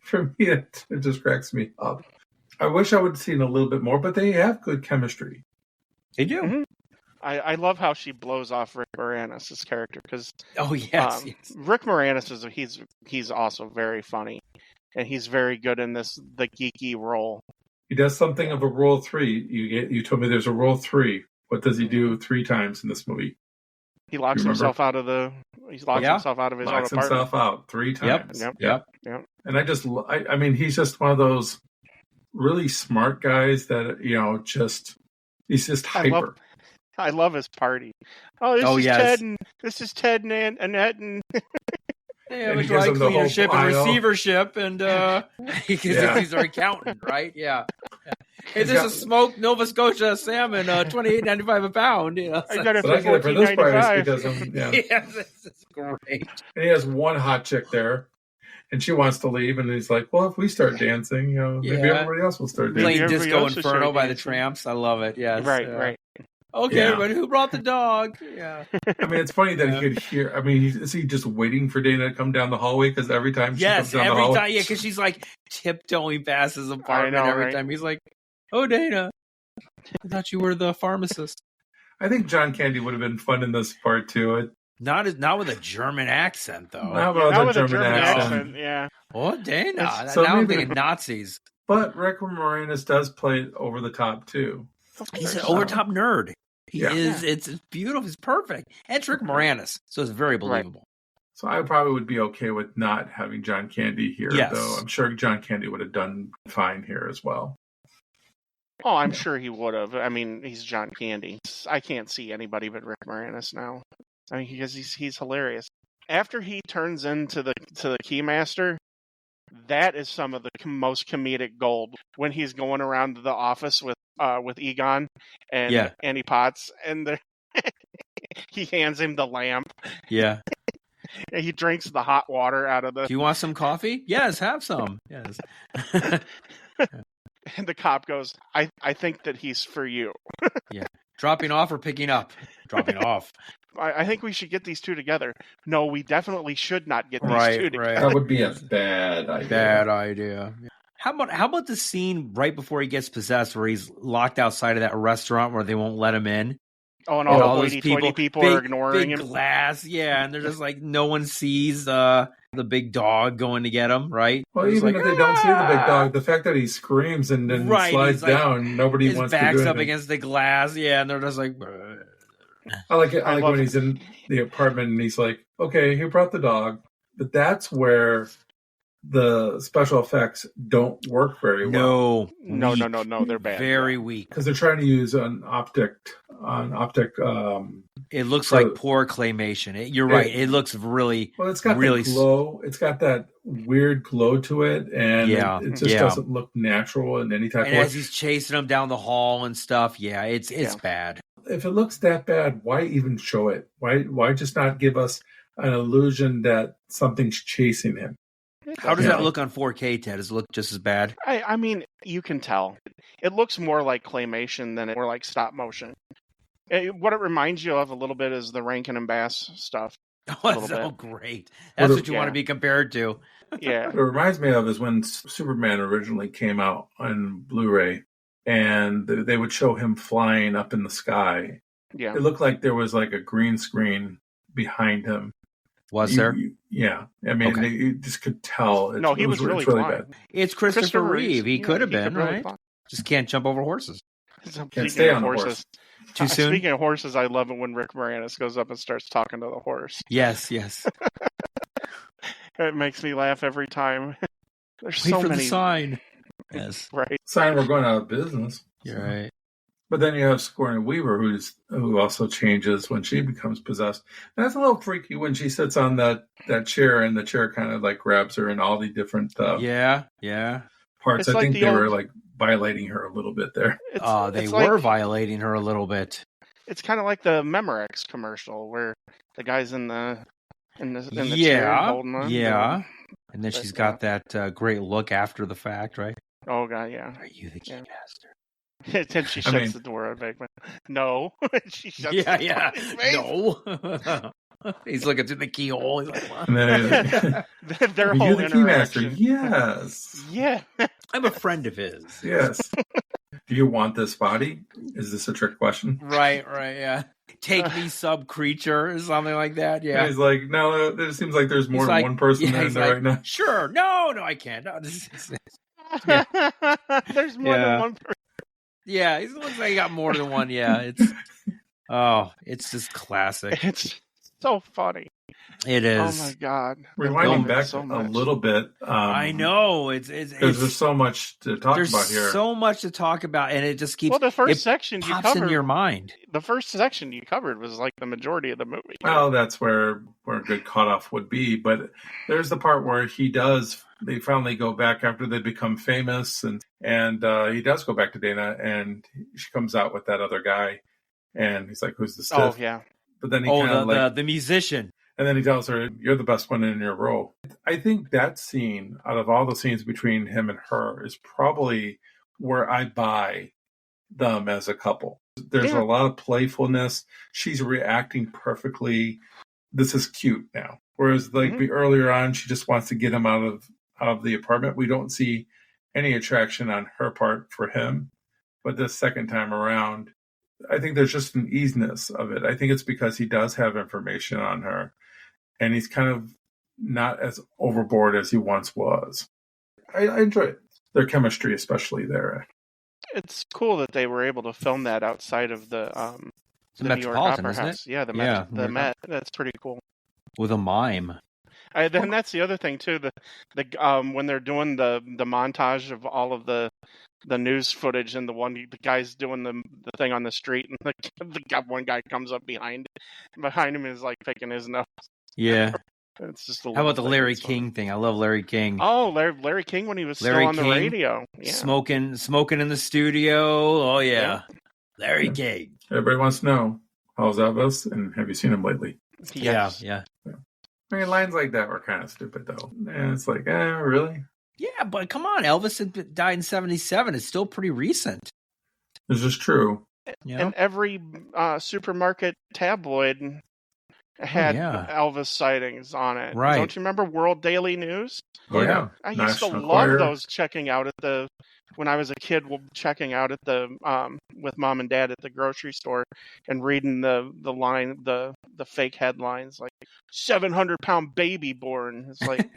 For me, it just cracks me up. I wish I would have seen a little bit more, but they have good chemistry. They do. Mm-hmm. I love how she blows off Rick Moranis' character because Rick Moranis he's also very funny, and he's very good in the geeky role. He does something of a rule 3. You told me there's a rule 3. What does he do 3 times in this movie? He locks himself out of his own apartment. Locks himself out 3 times. Yep. And I mean, he's just one of those really smart guys that he's just hyper. I love his party. This is Ted and Annette and a dry cleanership and receivership, and he's our accountant, right? Yeah. Hey, this is smoked Nova Scotia salmon, $28.95 a pound. I got it for this price because yes, this is great. And he has one hot chick there. And she wants to leave, and he's like, well, if we start dancing, maybe everybody else will start dancing. Playing Disco Inferno by the Tramps. I love it, yes. Right. Okay, Yeah. everybody, who brought the dog? Yeah. I mean, it's funny that he could hear. I mean, is he just waiting for Dana to come down the hallway? Because every time she comes down the hallway, time. Yeah, because she's like tiptoeing past his apartment know, every right? time. He's like, "Oh, Dana, I thought you were the pharmacist." I think John Candy would have been fun in this part too. Not with a German accent though. Not Not with with a German accent. yeah. Oh, Dana! So now I'm maybe- thinking Nazis. But Rick Moranis does play it over the top too. He's an overtop nerd. He Yeah. is. It's beautiful. He's perfect. And it's Rick Moranis, so it's very believable. So I probably would be okay with not having John Candy here, Yes. though. I'm sure John Candy would have done fine here as well. Oh, I'm sure he would have. I mean, he's John Candy. I can't see anybody but Rick Moranis now. I mean, because he's hilarious. After he turns into the Keymaster, that is some of the most comedic gold when he's going around the office with Egon and Annie Potts, and he hands him the lamp. Yeah. And he drinks the hot water out of the. Do you want some coffee? Yes, have some. Yes. And the cop goes, I think that he's for you. Yeah. Dropping off or picking up? Dropping off. I think we should get these two together. No, we definitely should not get these two together. That would be a bad idea. Bad idea. How about the scene right before he gets possessed where he's locked outside of that restaurant where they won't let him in? Oh, and And all the hoity-toity people are ignoring big him. glass, yeah, and they're just like, no one sees the big dog going to get him, right? Well, They're just even like, if they don't see the big "Ah!" dog, the fact that he screams and then Right, slides he's like- down, nobody his wants to back's do up anything. against the glass, yeah, and they're just like, "Bruh." I like it. I like love when it. he's in the apartment and he's like, "Okay, who brought the dog?" But that's where the special effects don't work very well No, No, they're bad. very weak. because they're trying to use an optic. It looks So- like poor claymation. You're right. It looks really. Well, it's got Really the glow. It's got that weird glow to it, and Yeah, it just yeah. doesn't look natural in any type And of way. as he's chasing him down the hall and stuff, yeah, it's bad. If it looks that bad, why even show it? Why just not give us an illusion that something's chasing him? How does Yeah. that look on 4K, Ted? Does it look just as bad? I mean, you can tell. It looks more like claymation than more like stop motion. What it reminds you of a little bit is the Rankin and Bass stuff. Oh, that's little so bit. great. That's what you want to Yeah. be compared to. Yeah. What it reminds me of is when Superman originally came out on Blu-ray, and they would show him flying up in the sky. Yeah. It looked like there was like a green screen behind him. Was there? Yeah. I mean, Okay. you just could tell. No, he was really flying. bad. It's Christopher Reeve. He could have been, really right? fly. Just can't jump over horses. Speaking stay of on the horses, horse. Too soon? Speaking of horses, I love it when Rick Moranis goes up and starts talking to the horse. Yes. It makes me laugh every time. There's Wait so for many. the sign. Yes. Right. Sign we're going out of business. You're right. But then you have Sigourney Weaver, who also changes when she becomes possessed. And that's a little freaky when she sits on that chair, and the chair kind of like grabs her in all the different Yeah. parts. It's I like think the they were old- like violating her a little bit there. They it's were like, violating her a little bit. It's kind of like the Memorex commercial where the guy's in the chair Yeah. holding on. Yeah. And then But, she's got that great look after the fact, right? Oh god, yeah. Are you the key Yeah. master? And she shuts the door on Beckman. No. She shuts the door Yeah. in his face. No. He's looking through the keyhole. He's like, what? And then Their are you whole the keymaster? interaction. Yes. Yeah. I'm a friend of his. Yes. Do you want this body? Is this a trick question? Right, yeah. Take me, sub creature, or something like that. And Yeah. he's like, no, it seems like there's more He's than like- one person yeah, in he's there like, right now. Sure. No, I can't. No, There's more Yeah. than one person. yeah, it looks like he got more than one. Yeah, it's just classic. It's so funny. It is. Oh my god. I love Rewinding it back so a much. little bit. I know it's Because there's so much to talk there's about here. so much to talk about, and it just keeps Well, the first it section you pops covered. in your mind. The first section you covered was like the majority of the movie. Well, that's where a good cutoff would be. But there's the part where they finally go back after they become famous, and he does go back to Dana, and she comes out with that other guy, and he's like, "Who's the stiff?" Oh yeah. But then he kind of The musician. and then he tells her, "You're the best one in your role." I think that scene, out of all the scenes between him and her, is probably where I buy them as a couple. There's Yeah. a lot of playfulness. She's reacting perfectly. This is cute now. Whereas like earlier on, she just wants to get him out of the apartment. We don't see any attraction on her part for him. But this second time around, I think there's just an easiness of it. I think it's because he does have information on her, and he's kind of not as overboard as he once was. I enjoy it. Their chemistry, especially there. It's cool that they were able to film that outside of the New York Metropolitan, Opera isn't it? House. Yeah, the Yeah, Met. The Met. That's pretty cool. With a mime. Then that's the other thing too. The when they're doing the montage of all of the news footage, and the guy's doing the thing on the street, and one guy comes up behind him and is like picking his nose. Yeah. It's just a How about the thing. Larry It's King funny. thing? I love Larry King. Oh, Larry King when he was Larry still on the King, radio. Yeah. Smoking in the studio. Oh yeah. Larry King. Everybody wants to know, how's Elvis, and have you seen him lately? Yes. Yeah. I mean, lines like that were kind of stupid, though. And it's like, really? Yeah, but come on, Elvis had died in 1977. It's still pretty recent. This is true. You know? And every supermarket tabloid had Elvis sightings on it. Right. Don't you remember World Daily News? Oh, yeah. I used to National love Enquirer. those checking out at when I was a kid, checking out at with mom and dad at the grocery store and reading the fake headlines like 700-pound baby born. It's like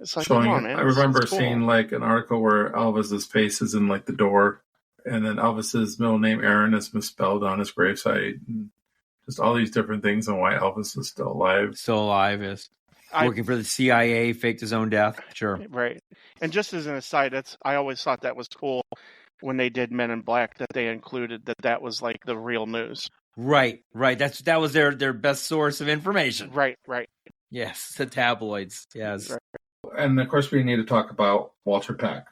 Showing come on, it. man. I remember It's cool. seeing like an article where Elvis's face is in like the door, and then Elvis's middle name Aaron is misspelled on his gravesite, and just all these different things on why Elvis is still alive. Still alive, is working for the CIA, faked his own death. Sure. Right. And just as an aside, I always thought that was cool when they did Men in Black that they included that was like the real news. Right. That was their best source of information. Right. Yes, the tabloids. Yes. Right. And of course, we need to talk about Walter Peck.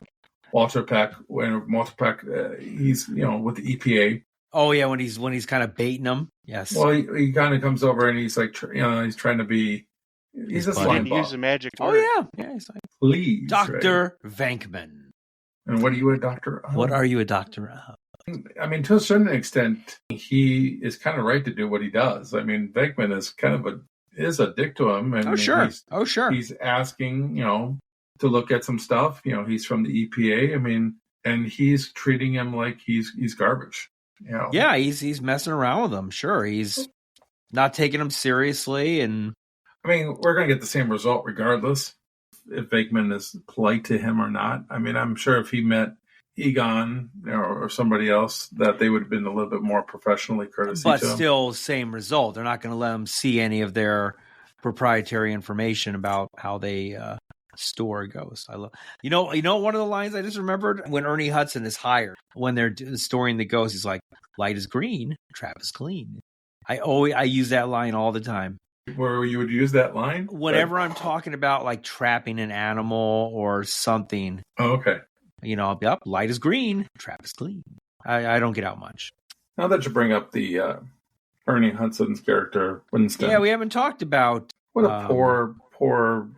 Walter Peck, he's with the EPA. Oh yeah, when he's kind of baiting them. Yes. Well, he kind of comes over and he's like, he's trying to be. He's a slime ball. Use a magic Oh word. yeah. He's like, Please, Dr. Venkman. And what are you a doctor of? What are you a doctor of? I mean, to a certain extent, he is kind of right to do what he does. I mean, Venkman is kind of is a dick to him. And Sure. He's asking, to look at some stuff. He's from the EPA. I mean, and he's treating him like he's garbage. Yeah, he's messing around with them. Sure, he's not taking them seriously, and I mean, we're going to get the same result regardless if Venkman is polite to him or not. I mean, I'm sure if he met Egon or somebody else, that they would have been a little bit more professionally courtesy but to him. still, same result. They're not going to let them see any of their proprietary information about how they store ghosts. I love, one of the lines I just remembered when Ernie Hudson is hired, when they're storing the ghost, he's like, "Light is green, trap is clean." I use that line all the time. Where you would use that line? Whenever I'm talking about like trapping an animal or something, Oh, okay. I'll be up, light is green, trap is clean. I don't get out much. Now that you bring up the Ernie Hudson's character, Winston. Yeah, we haven't talked about what a poor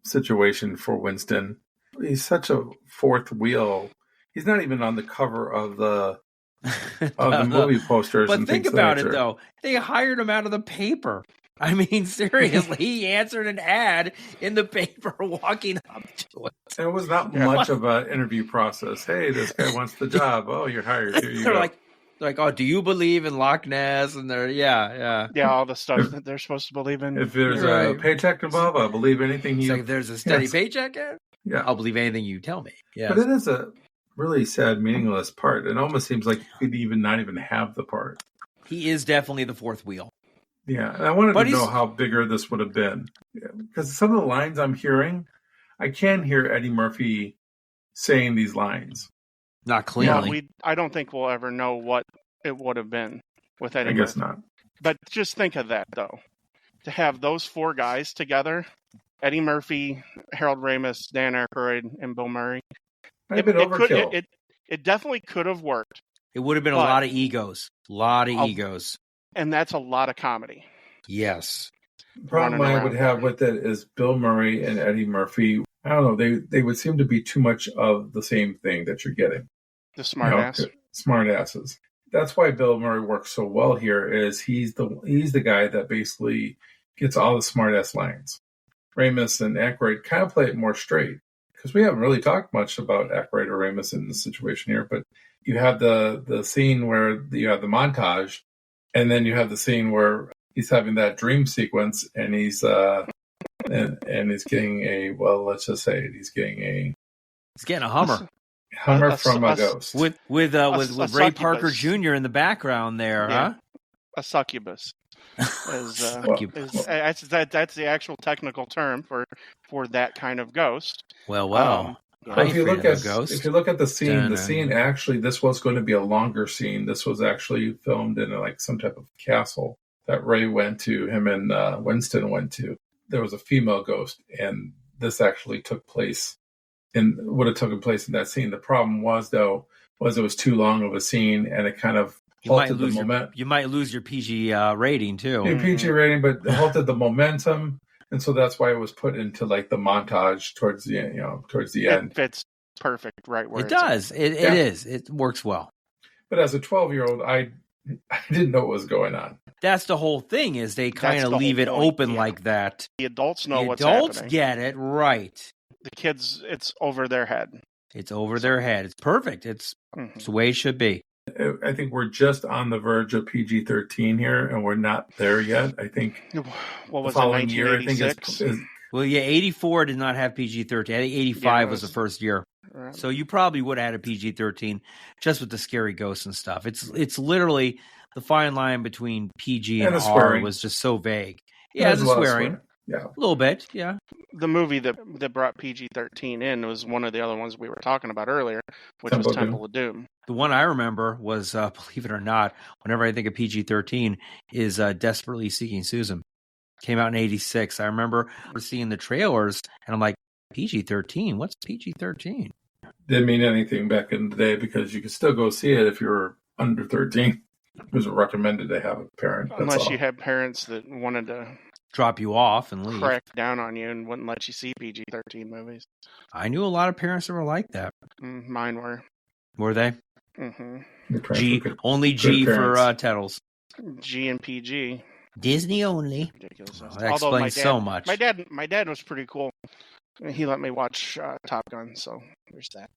situation for Winston. He's such a fourth wheel. He's not even on the cover of the movie posters. But and think things about of that it, though. They hired him out of the paper. I mean, seriously, he answered an ad in the paper walking up to it. And it was not much of an interview process. Hey, this guy wants the job. Oh, you're hired. Here you They're go. like, oh, do you believe in Loch Ness? And yeah, all the stuff that they're supposed to believe in. If there's a paycheck involved, I'll believe anything it's you. like, if there's a steady paycheck, yeah, I'll believe anything you tell me. Yeah, but it is a really sad, meaningless part. It almost seems like you could not even have the part. He is definitely the fourth wheel. Yeah, and I wanted to know how bigger this would have been. Because some of the lines I'm hearing, I can hear Eddie Murphy saying these lines. Not clearly. No, I don't think we'll ever know what it would have been with Eddie I guess Murphy. not. But just think of that, though. To have those four guys together, Eddie Murphy, Harold Ramis, Dan Aykroyd, and Bill Murray. Might have been overkill. It definitely could have worked. It would have been a lot of egos. Egos. And that's a lot of comedy. Yes. The problem I would have with it is Bill Murray and Eddie Murphy. I don't know. They would seem to be too much of the same thing that you're getting. The smart ass. Smart asses. that's why Bill Murray works so well here. Is he's the guy that basically gets all the smart ass lines. Ramis and Aykroyd kind of play it more straight, because we haven't really talked much about Aykroyd or Ramis in this situation here. But you have the scene where you have the montage, and then you have the scene where he's having that dream sequence, and he's and he's getting a, well, let's just say it, he's getting a Hummer. From a ghost with Ray Parker Jr. in the background there, Yeah. huh? A succubus. That's the actual technical term for that kind of ghost. Well. But if you look at the scene actually, this was going to be a longer scene. This was actually filmed in like some type of castle that Ray went to, him and Winston went to. There was a female ghost, and this actually would have taken place in that scene. The problem was it was too long of a scene, and it kind of halted the momentum. You might lose your PG rating too. Yeah, PG rating, but it halted the momentum, and so that's why it was put into like the montage towards the end. It fits perfect right where it does. It is. It works well. But as a 12-year-old, I didn't know what was going on. That's the whole thing. Is they kind of leave it open like that. The adults know what's happening. The adults get it right. The kids, it's over their head. It's over their head. It's perfect. It's the way it should be. I think we're just on the verge of PG-13 here, and we're not there yet. I think what was the following year, I think is well, yeah, 84 did not have PG-13. I think 85 was the first year. Right. So you probably would have had a PG-13 just with the scary ghosts and stuff. It's literally the fine line between PG and R was just so vague. Yeah, the swearing. Yeah, a little bit. Yeah. The movie that brought PG-13 in was one of the other ones we were talking about earlier, which was Temple of Doom. The one I remember was, believe it or not, whenever I think of PG-13, is Desperately Seeking Susan. Came out in 86. I remember seeing the trailers, and I'm like, PG-13? What's PG-13? Didn't mean anything back in the day, because you could still go see it if you were under 13. It was recommended to have a parent. Unless you had parents that wanted to drop you off and leave. Crack down on you and wouldn't let you see PG-13 movies. I knew a lot of parents that were like that. Mine were. Were they? Mm-hmm. G, only G for Tettles. G and PG. Disney only. Ridiculous. That explains so much. My dad was pretty cool. He let me watch Top Gun, so there's that.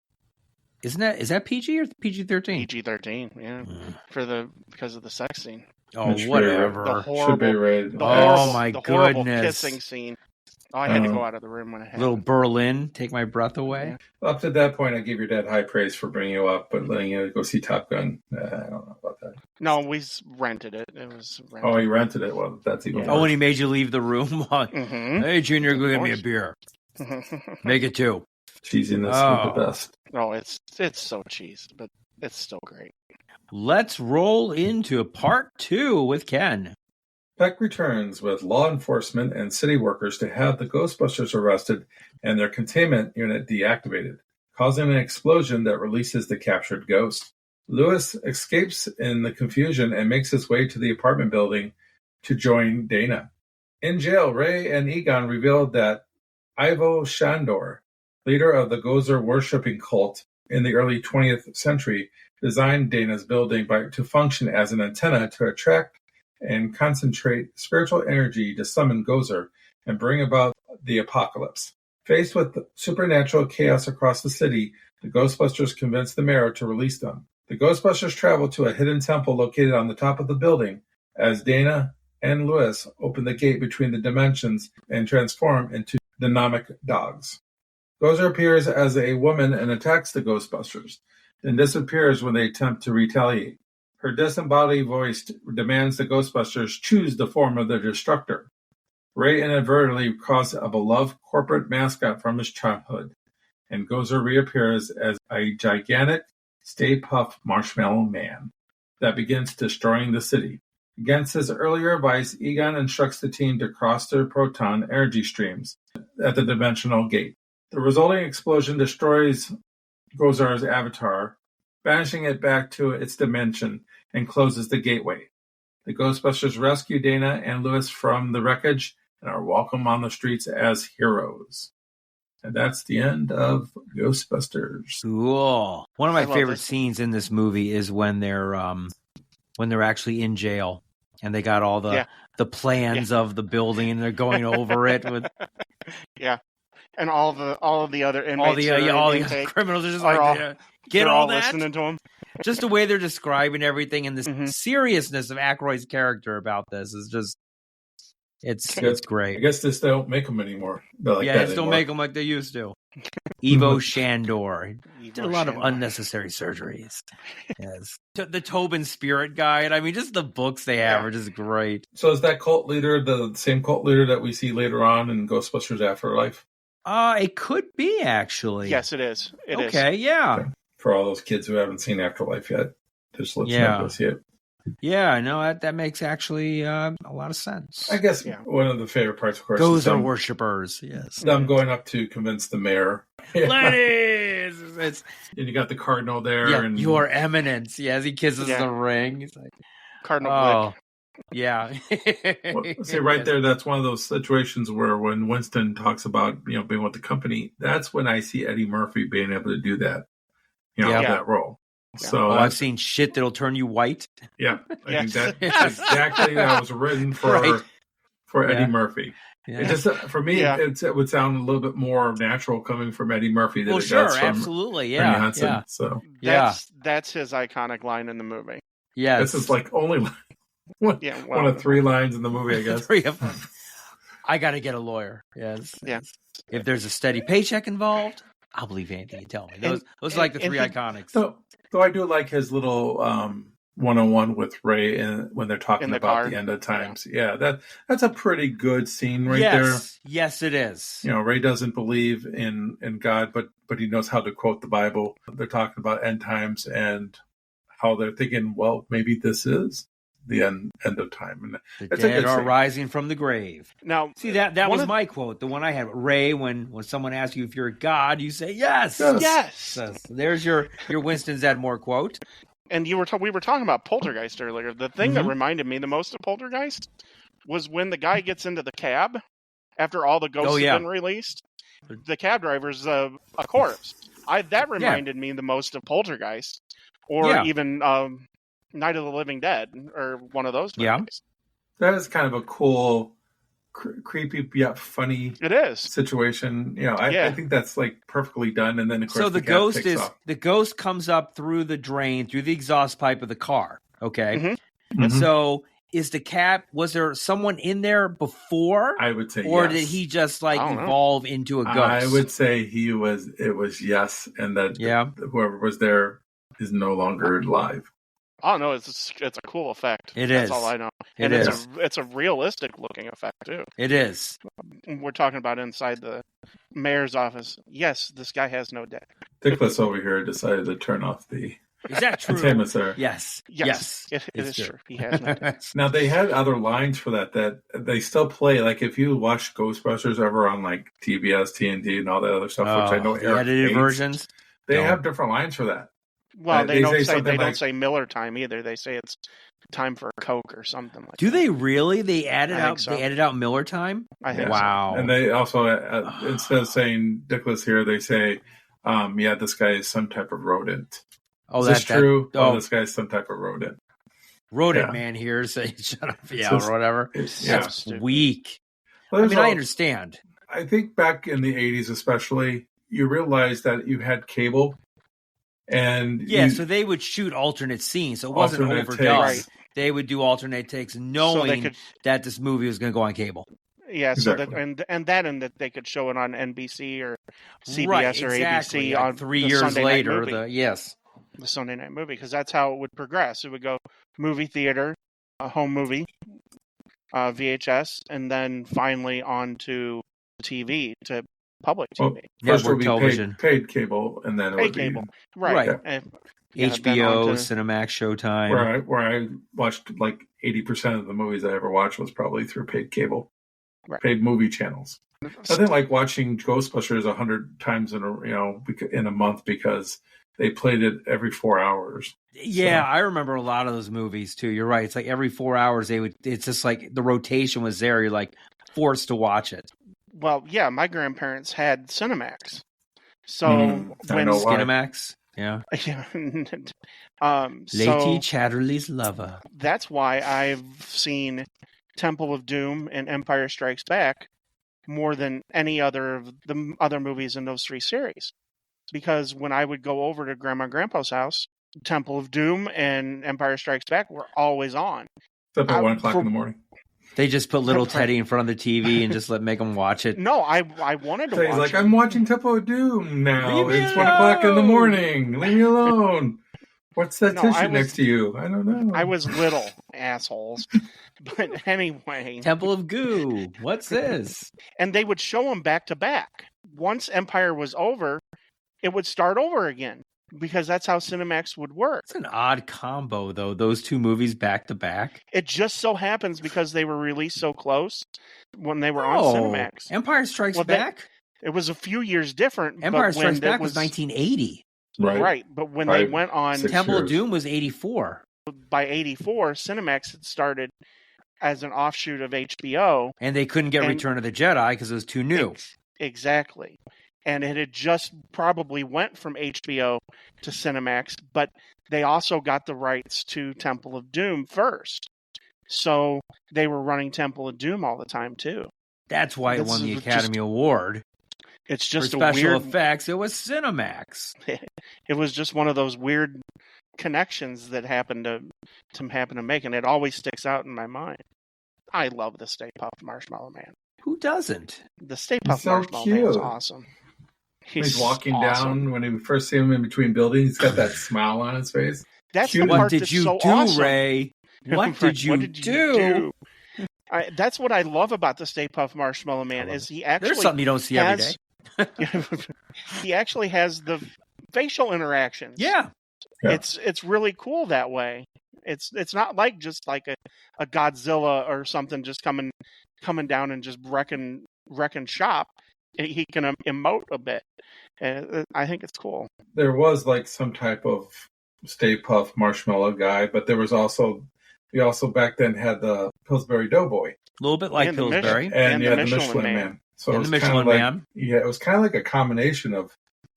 Is that PG or PG-13? PG-13, yeah. Because of the sex scene. Oh, whatever. The horrible, my the horrible goodness. kissing scene. Oh, I had to go out of the room when it happened. Little Berlin, take my breath away. Yeah. Up to that point, I gave your dad high praise for bringing you up, but letting you go see Top Gun, I don't know about that. No, we rented it. It was rented. Oh, you rented it? Well, that's even worse. Oh, when he made you leave the room? Hey, Junior, go get me a beer. Make it 2. Cheesiness is the best. No, it's so cheese, but it's still great. Let's roll into part 2 with Ken. Peck returns with law enforcement and city workers to have the Ghostbusters arrested and their containment unit deactivated, causing an explosion that releases the captured ghost. Lewis escapes in the confusion and makes his way to the apartment building to join Dana. In jail, Ray and Egon revealed that Ivo Shandor, leader of the Gozer worshipping cult in the early 20th century, designed Dana's building to function as an antenna to attract and concentrate spiritual energy to summon Gozer and bring about the apocalypse. Faced with supernatural chaos across the city, the Ghostbusters convince the mayor to release them. The Ghostbusters travel to a hidden temple located on the top of the building as Dana and Lewis open the gate between the dimensions and transform into dynamic dogs. Gozer appears as a woman and attacks the Ghostbusters, then disappears when they attempt to retaliate. Her disembodied voice demands the Ghostbusters choose the form of their destructor. Ray inadvertently caused a beloved corporate mascot from his childhood, and Gozer reappears as a gigantic Stay Puft Marshmallow Man that begins destroying the city. Against his earlier advice, Egon instructs the team to cross their proton energy streams at the dimensional gate. The resulting explosion destroys Gozer's avatar, banishing it back to its dimension, and closes the gateway. The Ghostbusters rescue Dana and Lewis from the wreckage and are welcomed on the streets as heroes. And that's the end of Ghostbusters. Cool. One of my favorite scenes in this movie is when they're when they're actually in jail and they got all the plans of the building and they're going over it with and all of the other inmates, all the criminals are just like get all that. Listening to them. Just the way they're describing everything and the seriousness of Aykroyd's character about this is just it's great. I guess they don't make them anymore. They don't make them like they used to. Ivo Shandor did a lot of unnecessary surgeries. Yes, the Tobin Spirit Guide. I mean, just the books they have are just great. So is that cult leader the same cult leader that we see later on in Ghostbusters Afterlife? It could be actually. Yes, it is. It is. Okay, yeah. Okay. For all those kids who haven't seen Afterlife yet, just let you know go see it. Yeah, no, that makes actually a lot of sense. I guess one of the favorite parts, of course, those are worshippers. Yes, them going up to convince the mayor. Ladies, and you got the cardinal there. Yeah, and Your Eminence. Yes, he kisses the ring. He's like Cardinal Blick. Yeah. See, right there, that's one of those situations where when Winston talks about being with the company, that's when I see Eddie Murphy being able to do that. That role. Yeah. So I've seen shit that'll turn you white. Yeah, I think that's exactly that was written for Eddie Murphy. Yeah. It just for me, it would sound a little bit more natural coming from Eddie Murphy than it does from absolutely, Ernie Hudson. Yeah. So that's his iconic line in the movie. Yeah, this is like only one of 3 lines in the movie, I guess. 3 of them. I got to get a lawyer. Yes. Yeah. If there's a steady paycheck involved, I'll believe anything you tell me. Those are like the 3 iconics. So I do like his little one-on-one with Ray when they're talking about the end of times. Yeah, that's a pretty good scene there. Yes, it is. Ray doesn't believe in God, but he knows how to quote the Bible. They're talking about end times and how they're thinking, well, maybe this is the end of time. And the dead are rising from the grave. Now, see, that was my quote. The one I had, Ray, when someone asks you if you're a god, you say yes. So there's your Winston Zeddemore quote. And we were talking about Poltergeist earlier. The thing that reminded me the most of Poltergeist was when the guy gets into the cab after all the ghosts have been released. The cab driver's a corpse. That reminded me the most of Poltergeist, or even Night of the Living Dead, or one of those movies. That is kind of a cool, creepy yet funny. It is situation. I think that's like perfectly done. And then of course, so the ghost comes up through the drain, through the exhaust pipe of the car. Okay, and so is the cab? Was there someone in there before? I would say, or did he just evolve into a ghost? I would say it was yes, and that whoever was there is no longer alive. Oh no, it's a cool effect. That's all I know. It's a realistic looking effect too. It is. We're talking about inside the mayor's office. Yes, this guy has no debt. Dickless over here decided to turn off the. Is that true? Sir. Yes. It is true. He has no debt. Now they had other lines for that they still play. Like if you watch Ghostbusters ever on like TBS, TNT, and all that other stuff, which I know the edited versions, they have different lines for that. Well, they don't say Miller time either. They say it's time for a Coke or something like that. Do they really? They added out. So. They added out Miller time. I think wow. So. And they also instead of saying Dickless here, they say, this guy is some type of rodent." Oh, that's true. This guy's some type of rodent. Rodent man here saying, "Shut up," or whatever. That's weak. Well, I understand. I think back in the 80s, especially, you realized that you had cable. And so they would shoot alternate scenes, so it wasn't overdone. Right. They would do alternate takes, knowing that this movie was going to go on cable. Yeah, exactly. So that they could show it on NBC or CBS or ABC on 3 years later. The Sunday night movie, because that's how it would progress. It would go movie theater, a home movie, VHS, and then finally on to TV to public TV. First would be paid cable, and then it would cable. Be right. HBO, Cinemax, Showtime. Where I watched like 80% of the movies I ever watched was probably through paid cable, paid movie channels. I think like watching Ghostbusters 100 times in a month because they played it every 4 hours. Yeah, so. I remember a lot of those movies too. You're right. It's like every 4 hours it's just like the rotation was there. You're like forced to watch it. Well, yeah, my grandparents had Cinemax. So when Skinemax? Yeah. Yeah. Lady Chatterley's lover. That's why I've seen Temple of Doom and Empire Strikes Back more than any other of the other movies in those three series. Because when I would go over to Grandma and Grandpa's house, Temple of Doom and Empire Strikes Back were always on. Except at 1 o'clock in the morning. They just put little Teddy in front of the TV and just make him watch it. No, I wanted to So watch he's like, it. I'm watching Temple of Doom now. Leave me It's 1 o'clock in the alone. morning. Leave me alone. What's that No, tissue next to you? I don't know. I was little, assholes. But anyway. Temple of Goo. What's this? And they would show them back to back. Once Empire was over, it would start over again. Because that's how Cinemax would work. It's an odd combo, though, those two movies back to back. It just so happens because they were released so close when they were on Cinemax. Empire Strikes Back? It was a few years different. Empire Strikes Back was 1980. Right, but when they went on... Temple of Doom was 84. By 84, Cinemax had started as an offshoot of HBO. And they couldn't get Return of the Jedi because it was too new. Exactly. And it had just probably went from HBO to Cinemax, but they also got the rights to Temple of Doom first. So they were running Temple of Doom all the time, too. That's why it won the Academy Award. It's just for special effects. It was Cinemax. It was just one of those weird connections that happened to make, and it always sticks out in my mind. I love the Stay Puft Marshmallow Man. Who doesn't? The Stay Puft Marshmallow Man is awesome. He's walking down when we first see him in between buildings. He's got that smile on his face. That's the part that's so awesome. Ray? What did you do? That's what I love about the Stay Puft Marshmallow Man is he actually there's something you don't see every day. He actually has the facial interactions. Yeah. It's really cool that way. It's not like just like a Godzilla or something just coming down and just wrecking shop. He can emote a bit. And I think it's cool. There was like some type of Stay Puft Marshmallow guy, but there was also we also back then had the Pillsbury Doughboy. A little bit like Pillsbury. And you had the Michelin Man. So and it was the Michelin Man. Yeah, it was kind of like a combination of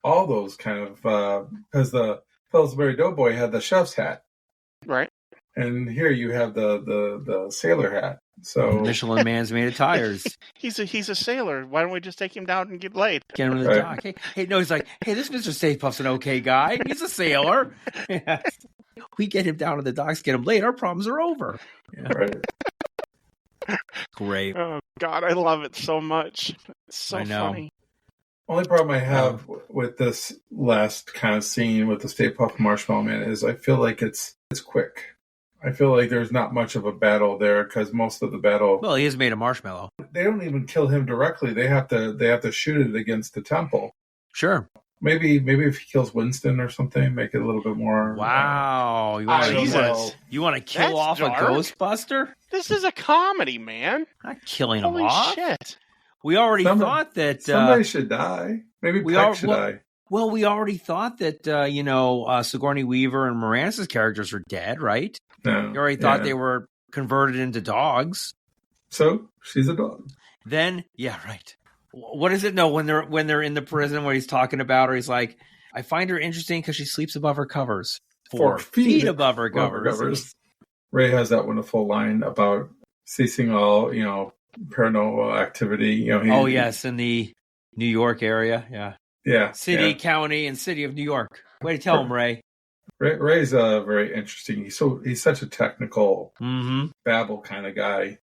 all those kind of because the Pillsbury Doughboy had the chef's hat. Right. And here you have the sailor hat. So Michelin Man's made of tires. He's a sailor. Why don't we just take him down and get laid? Get him to the dock. Hey, no, he's like, hey, this Mr. Stay Puft's an okay guy. He's a sailor. We get him down to the docks, get him laid. Our problems are over. Yeah. Right. Great. Oh God, I love it so much. It's so funny. Only problem I have with this last kind of scene with the Stay Puft Marshmallow Man is I feel like it's quick. I feel like there's not much of a battle there because most of the battle. Well, he is made of marshmallow. They don't even kill him directly. They have to shoot it against the temple. Sure. Maybe if he kills Winston or something, make it a little bit more. Wow, you want to kill off a Ghostbuster? This is a comedy, man. Not killing Holy him off. Shit. We already thought that somebody should die. Maybe Peck should die. Well, we already thought that Sigourney Weaver and Moranis' characters are dead, right? No, you already thought they were converted into dogs. So she's a dog. Then, yeah, right. What is it? No, when they're in the prison, where he's talking about her, he's like, I find her interesting because she sleeps above her covers. 4 feet above her covers. Ray has that wonderful line about ceasing all, paranormal activity. Yes, in the New York area. Yeah. Yeah. City, county, and city of New York. Way to tell him, Ray. Ray's very interesting. He's such a technical babble kind of guy.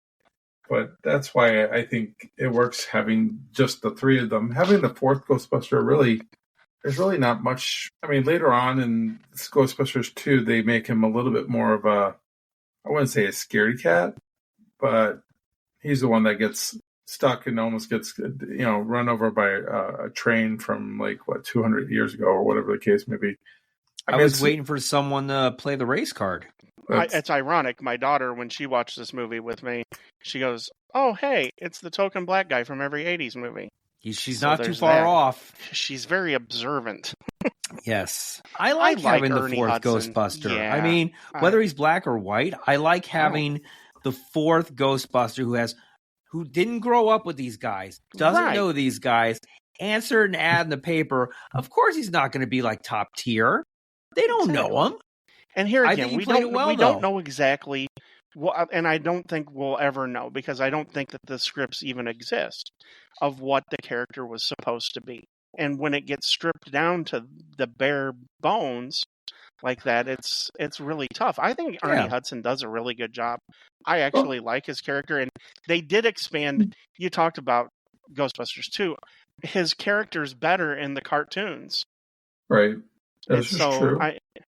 But that's why I think it works having just the three of them. Having the fourth Ghostbuster there's really not much. I mean, later on in Ghostbusters 2, they make him a little bit more of I wouldn't say a scaredy cat, but he's the one that gets stuck and almost gets, run over by a train from 200 years ago or whatever the case may be. I was waiting for someone to play the race card. It's ironic. My daughter, when she watched this movie with me, she goes, "Oh, hey, it's the token black guy from every 80s movie." She's not too far off. She's very observant. Yes. I like having the fourth Hudson. Ghostbuster. Yeah, I mean, whether he's black or white, I like having the fourth Ghostbuster who didn't grow up with these guys, doesn't know these guys, answer an ad in the paper, of course he's not going to be like top tier. They don't know him. And here I again, think he we played don't it well, we though. don't know exactly what, and I don't think we'll ever know, because I don't think that the scripts even exist of what the character was supposed to be. And when it gets stripped down to the bare bones like that, it's really tough. I think Ernie Hudson does a really good job. I actually like his character, and they did expand. You talked about Ghostbusters 2. His character's better in the cartoons. Right. That's just true.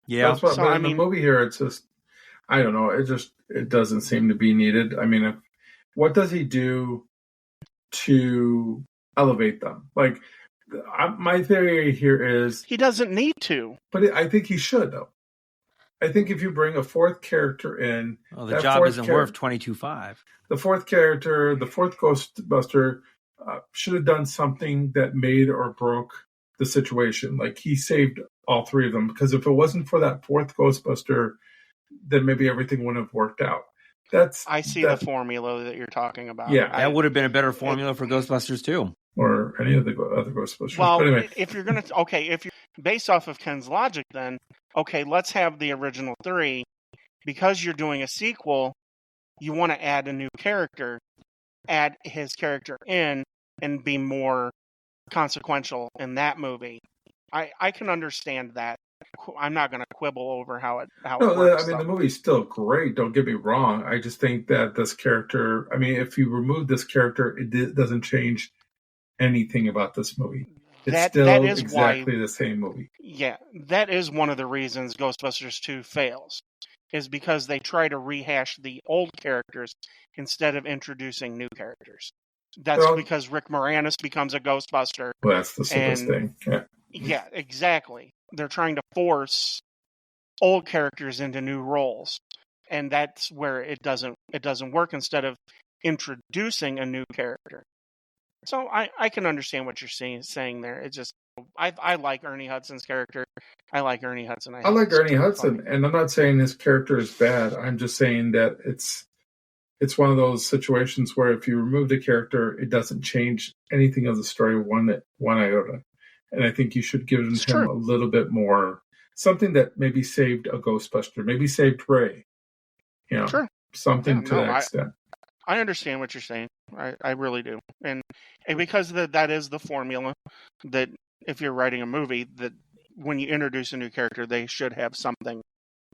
That's what, but in the movie here, it's just, I don't know. It doesn't seem to be needed. I mean, what does he do to elevate them? Like, my theory here is he doesn't need to. But I think he should, though. I think if you bring a fourth character in, the job isn't worth $22,500. The fourth character, the fourth Ghostbuster, should have done something that made or broke the situation. Like, he saved all three of them, because if it wasn't for that fourth Ghostbuster, then maybe everything wouldn't have worked out. I see the formula that you're talking about. Yeah, that would have been a better formula for Ghostbusters 2. Or any of the other Ghostbusters. Well, but anyway. if you're based off of Ken's logic, then let's have the original three. Because you're doing a sequel, you want to add a new character, add his character in, and be more consequential in that movie. I can understand that. I'm not going to quibble over how it works. I mean, the movie's still great. Don't get me wrong. I just think that this character. I mean, if you remove this character, it doesn't change anything about this movie. It's still exactly the same movie. Yeah, that is one of the reasons Ghostbusters 2 fails, is because they try to rehash the old characters instead of introducing new characters. That's because Rick Moranis becomes a Ghostbuster. Well, that's the simplest thing. Yeah, exactly. They're trying to force old characters into new roles, and that's where it doesn't work, instead of introducing a new character. So I can understand what you're saying there. It's just I like Ernie Hudson's character. I like Ernie Hudson. I like Ernie Hudson, and I'm not saying his character is bad. I'm just saying that it's one of those situations where if you remove the character, it doesn't change anything of the story one iota. And I think you should give him a little bit more, something that maybe saved a Ghostbuster, maybe saved Ray. Something to that extent. I understand what you're saying. I really do. And because that is the formula, that if you're writing a movie, that when you introduce a new character, they should have something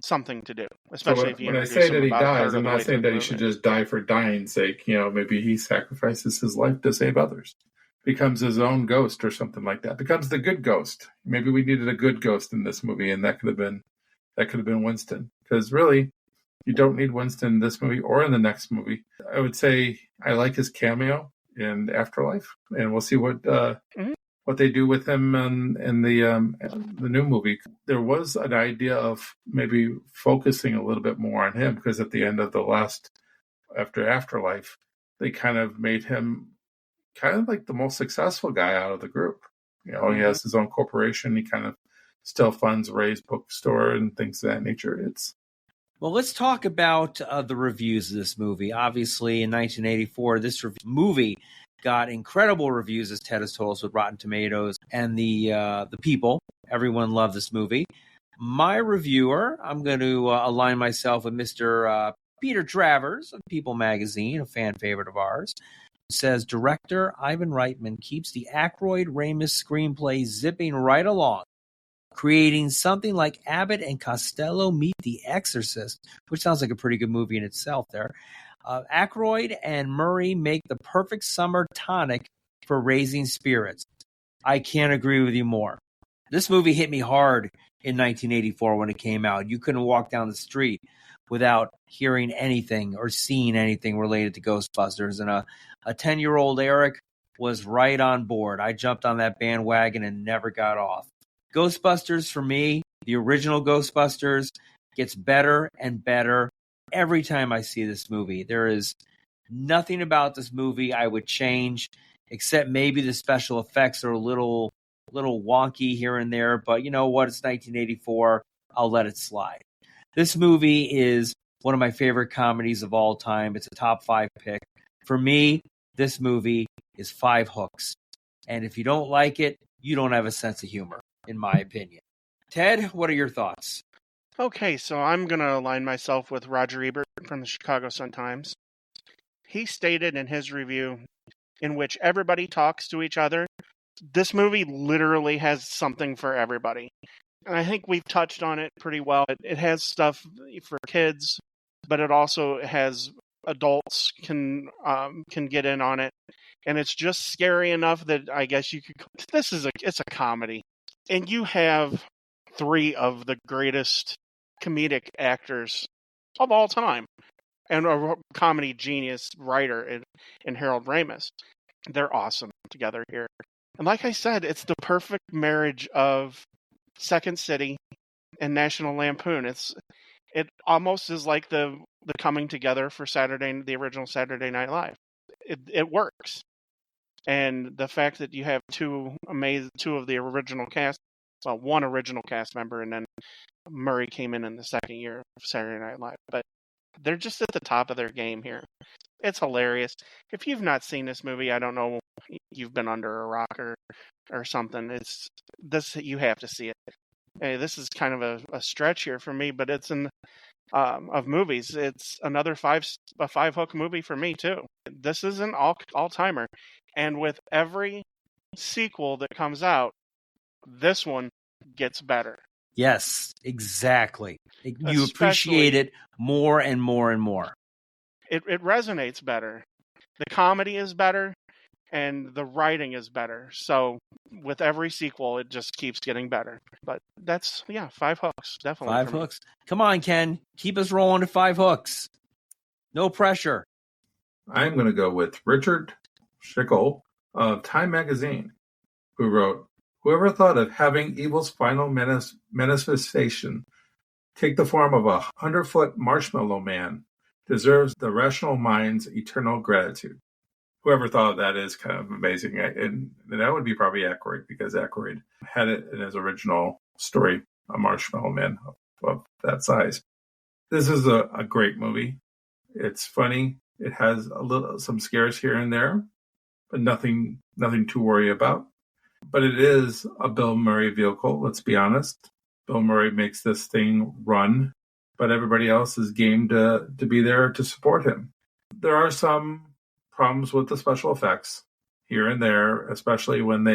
to do. Especially if you when I say that he dies, I'm not saying that he should just die for dying's sake. Maybe he sacrifices his life to save others. Becomes his own ghost or something like that. Becomes the good ghost. Maybe we needed a good ghost in this movie, and that could have been Winston. Because really, you don't need Winston in this movie or in the next movie. I would say I like his cameo in Afterlife, and we'll see what they do with him in the new movie. There was an idea of maybe focusing a little bit more on him, because at the end of after Afterlife, they kind of made him kind of like the most successful guy out of the group. He has his own corporation. He kind of still funds Ray's bookstore and things of that nature. Well, let's talk about the reviews of this movie. Obviously, in 1984, this movie got incredible reviews, as Ted has told us, with Rotten Tomatoes and the people. Everyone loved this movie. My reviewer, I'm going to align myself with Mr. Peter Travers of People Magazine, a fan favorite of ours. Says director Ivan Reitman keeps the Aykroyd-Ramis screenplay zipping right along, creating something like Abbott and Costello Meet the Exorcist, which sounds like a pretty good movie in itself there. Aykroyd and Murray make the perfect summer tonic for raising spirits. I can't agree with you more. This movie hit me hard in 1984 when it came out. You couldn't walk down the street without hearing anything or seeing anything related to Ghostbusters. And a 10-year-old Eric was right on board. I jumped on that bandwagon and never got off. Ghostbusters, for me, the original Ghostbusters, gets better and better every time I see this movie. There is nothing about this movie I would change, except maybe the special effects are a little wonky here and there. But you know what? It's 1984. I'll let it slide. This movie is one of my favorite comedies of all time. It's a top 5 pick. For me, this movie is 5 hooks. And if you don't like it, you don't have a sense of humor, in my opinion. Ted, what are your thoughts? Okay, so I'm going to align myself with Roger Ebert from the Chicago Sun-Times. He stated in his review, in which everybody talks to each other, this movie literally has something for everybody. And I think we've touched on it pretty well. It has stuff for kids, but it also has adults can get in on it. And it's just scary enough that I guess you could. It's a comedy, and you have 3 of the greatest comedic actors of all time, and a comedy genius writer in Harold Ramis. They're awesome together here. And like I said, it's the perfect marriage of Second City and National Lampoon. It almost is like the coming together for the original Saturday Night Live. It works. And the fact that you have 2 of the original cast, well, 1 original cast member, and then Murray came in the second year of Saturday Night Live. But they're just at the top of their game here. It's hilarious. If you've not seen this movie, I don't know, you've been under a rock or something. You have to see it. Hey, this is kind of a stretch here for me, but it's of movies. It's another 5-hook movie for me too. This is an all-timer. And with every sequel that comes out, this one gets better. Yes, exactly. You appreciate it more and more and more. It resonates better. The comedy is better, and the writing is better. So with every sequel, it just keeps getting better. But that's, 5 hooks. Definitely. 5 hooks. Come on, Ken. Keep us rolling to 5 hooks. No pressure. I'm going to go with Richard Schickel of Time Magazine, who wrote, "Whoever thought of having evil's final manifestation take the form of a 100-foot marshmallow man deserves the rational mind's eternal gratitude." Whoever thought of that is kind of amazing. And that would be probably Aykroyd, because Aykroyd had it in his original story, a marshmallow man of that size. This is a great movie. It's funny. It has some scares here and there, but nothing to worry about. But it is a Bill Murray vehicle, let's be honest. Bill Murray makes this thing run, but everybody else is game to be there to support him. There are some problems with the special effects here and there, especially when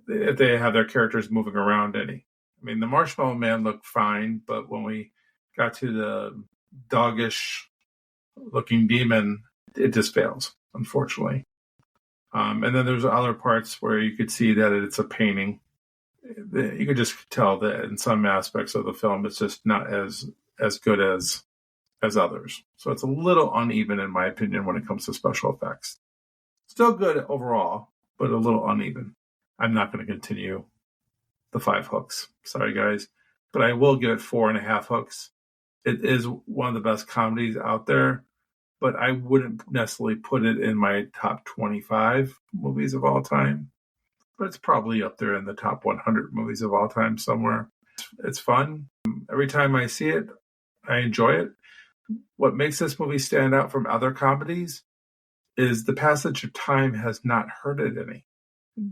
if they have their characters moving around any. I mean, the Marshmallow Man looked fine, but when we got to the doggish-looking demon, it just fails, unfortunately. And then there's other parts where you could see that it's a painting. You could just tell that in some aspects of the film, it's just not as good as others. So it's a little uneven, in my opinion, when it comes to special effects. Still good overall, but a little uneven. I'm not going to continue the 5 hooks. Sorry, guys. But I will give it 4.5 hooks. It is one of the best comedies out there, but I wouldn't necessarily put it in my top 25 movies of all time. But it's probably up there in the top 100 movies of all time somewhere. It's fun. Every time I see it, I enjoy it. What makes this movie stand out from other comedies is the passage of time has not hurt it any.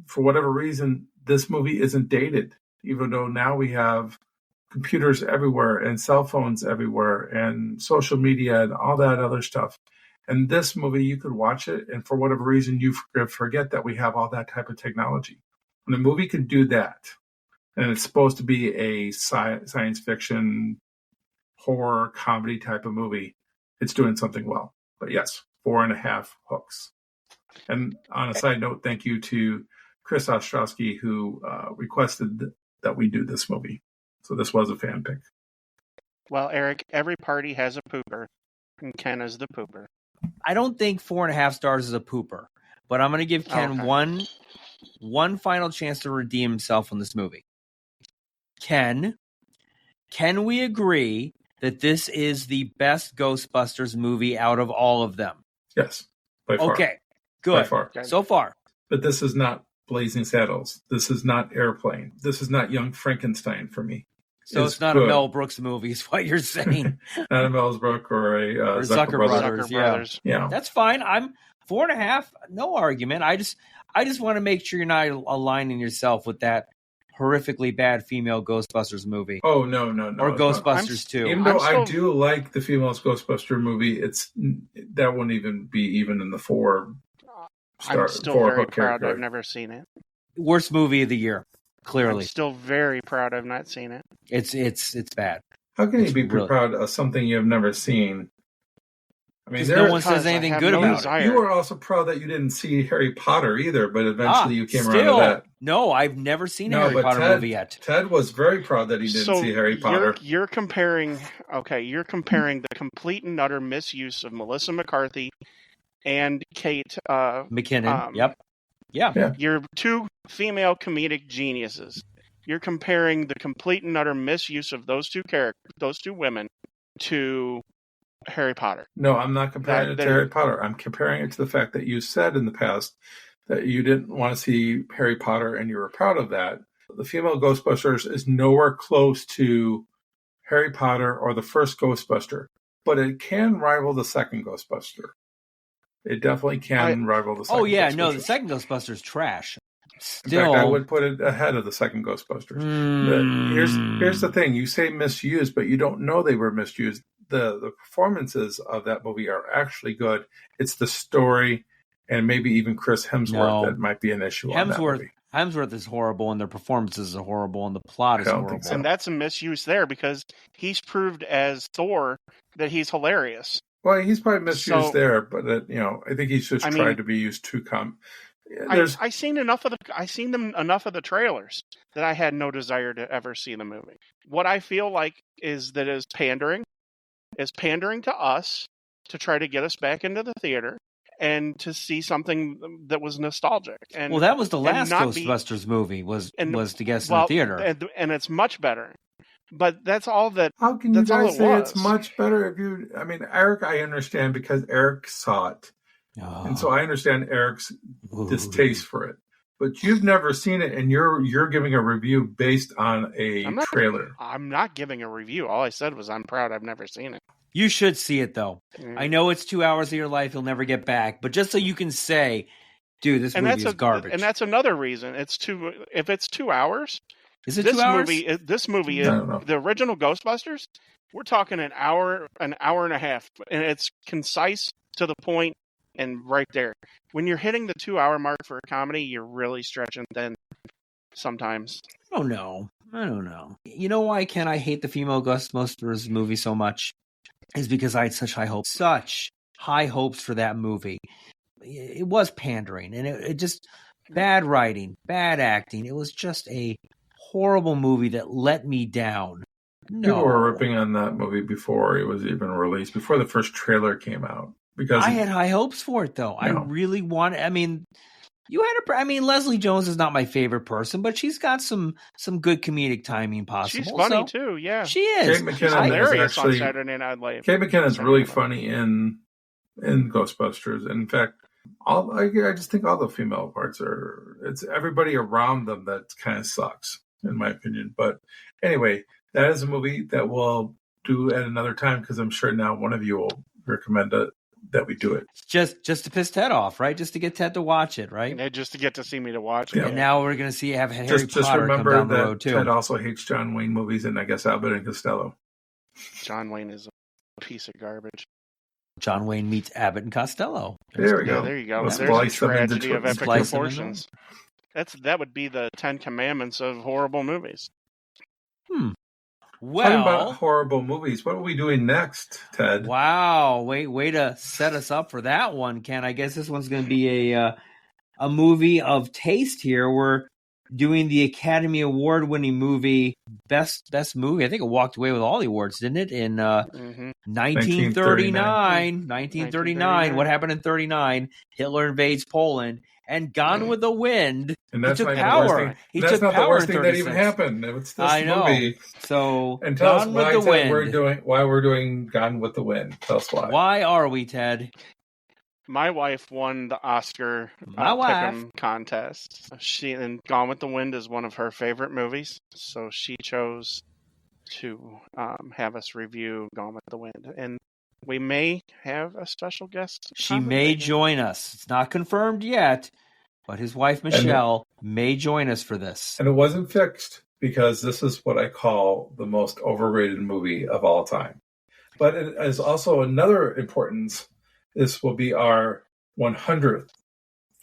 For whatever reason, this movie isn't dated, even though now we have computers everywhere and cell phones everywhere and social media and all that other stuff. And this movie, you could watch it, and for whatever reason, you forget that we have all that type of technology. When a movie can do that, and it's supposed to be a science fiction, horror, comedy type of movie, it's doing something well. But yes, 4.5 hooks. And on a side note, thank you to Kris Ostrowski, who requested that we do this movie. So this was a fan pick. Well, Eric, every party has a pooper, and Ken is the pooper. I don't think 4.5 stars is a pooper, but I'm going to give Ken one final chance to redeem himself on this movie. Ken, can we agree that this is the best Ghostbusters movie out of all of them? Yes, by far. Okay, good. By far. So far. But this is not Blazing Saddles. This is not Airplane. This is not Young Frankenstein for me. So is it's not good. a Mel Brooks movie, is what you're saying. Not a Mel Brooks or a Or Zucker Zucker Brothers. Brothers. Zucker Brothers. Yeah. That's fine. I'm 4.5. No argument. I just want to make sure you're not aligning yourself with that horrifically bad female Ghostbusters movie. Oh, no. Or it's not. Ghostbusters 2. Even though I'm still- I do like the female Ghostbuster movie, that won't even be even in the 4 star. I'm still 4 very hook proud category. I've never seen it. Worst movie of the year. I'm Clearly. still very proud I've not seen it. It's bad. How can you It's be really- proud of something you have never seen? I mean, Because no one says Because I anything have good no about desire. it. you were also proud that you didn't see Harry Potter either, but eventually you came around still, to that. No, I've never seen a No, Harry but Potter Ted- movie yet. Ted was very proud that he didn't see Harry Potter. You're comparing the complete and utter misuse of Melissa McCarthy and Kate McKinnon. um, Yep. Yeah. You're two female comedic geniuses. You're comparing the complete and utter misuse of those two women to Harry Potter. No, I'm not comparing That it to they're- Harry Potter. I'm comparing it to the fact that you said in the past that you didn't want to see Harry Potter and you were proud of that. The female Ghostbusters is nowhere close to Harry Potter or the first Ghostbuster, but it can rival the second Ghostbuster. It definitely can rival the second Oh yeah, Ghostbusters. no, the second Ghostbusters trash. In Still, fact, I would put it ahead of the second Ghostbusters. Here's the thing. You say misused, but you don't know they were misused. The performances of that movie are actually good. It's the story and maybe even Chris Hemsworth that might be an issue on that movie. Hemsworth is horrible, and their performances are horrible, and the plot is I don't horrible. think so. And that's a misuse there because he's proved as Thor that he's hilarious. Well, he's probably misused So- there, but I think he's just I mean- tried to be used too I seen them enough of the trailers that I had no desire to ever see the movie. What I feel like is pandering to us to try to get us back into the theater and to see something that was nostalgic. And Well, that was the last not be- Ghostbusters movie was to get us in well, the theater. and it's much better. But that's all that. How can you That's all guys it say was. it's much better if you? I mean, Eric, I understand because Eric saw it, and so I understand Eric's distaste for it. But you've never seen it, and you're giving a review based on a trailer. I'm not giving a review. All I said was I'm proud I've never seen it. You should see it, though. Mm. I know it's 2 hours of your life you'll never get back, but just so you can say, dude, this movie is garbage. And that's another reason. If it's 2 hours, is it 2 hours? This movie, I don't know. the original Ghostbusters, we're talking an hour and a half, and it's concise to the point and right there. When you're hitting the 2 hour mark for a comedy, you're really stretching thin sometimes. I don't know. You know why, Ken, I hate the female Ghostbusters movie so much? Is because I had such high hopes. Such high hopes for that movie. It was pandering, and it just bad writing, bad acting. It was just a horrible movie that let me down. No. People were ripping on that movie before it was even released, before the first trailer came out. Because I had high hopes for it, though. I really wanted. I mean, Leslie Jones is not my favorite person, but she's got some good comedic timing possible. She's funny too, yeah. She is. Kate McKinnon is Hilarious actually on Saturday Night Live. Kate McKinnon's really funny in Ghostbusters. In fact, I just think all the female parts it's everybody around them that kind of sucks, in my opinion. But anyway, that is a movie that we'll do at another time because I'm sure now one of you will recommend it. That we do it just to piss Ted off, right? Just to get Ted to watch it, right? And just to get to see me to watch Yeah. it. And now we're going to have Harry just Potter remember come down the that road too. Ted also hates John Wayne movies, and I guess Abbott and Costello. John Wayne is a piece of garbage. John Wayne meets Abbott and Costello. There we go. There you go. Let's There's a splice them into tragedy of twins. epic Splice them proportions. That would be the 10 Commandments of horrible movies. Talking Well, about horrible movies, what are we doing next, Ted? wow, way to set us up for that one, Ken. I guess this one's going to be a movie of taste here. We're doing the Academy Award winning movie best movie. I think it walked away with all the awards, didn't it? In 1939. 1939. What happened in 39? Hitler invades Poland. And Gone with the Wind. And that's he took not power. the worst thing. He That's took not the power worst in thing that even 36. happened. It's this I know. movie. So And tell us Gone why, with the Wind. why we're doing Gone with the Wind. Tell us why. Why are we, Ted? My wife won the Oscar My wife. Pick'em contest. And Gone with the Wind is one of her favorite movies, so she chose to have us review Gone with the Wind. And we may have a special guest. She may join us. It's not confirmed yet, but his wife, Michelle, may join us for this. And it wasn't fixed because this is what I call the most overrated movie of all time. But it is also another importance. This will be our 100th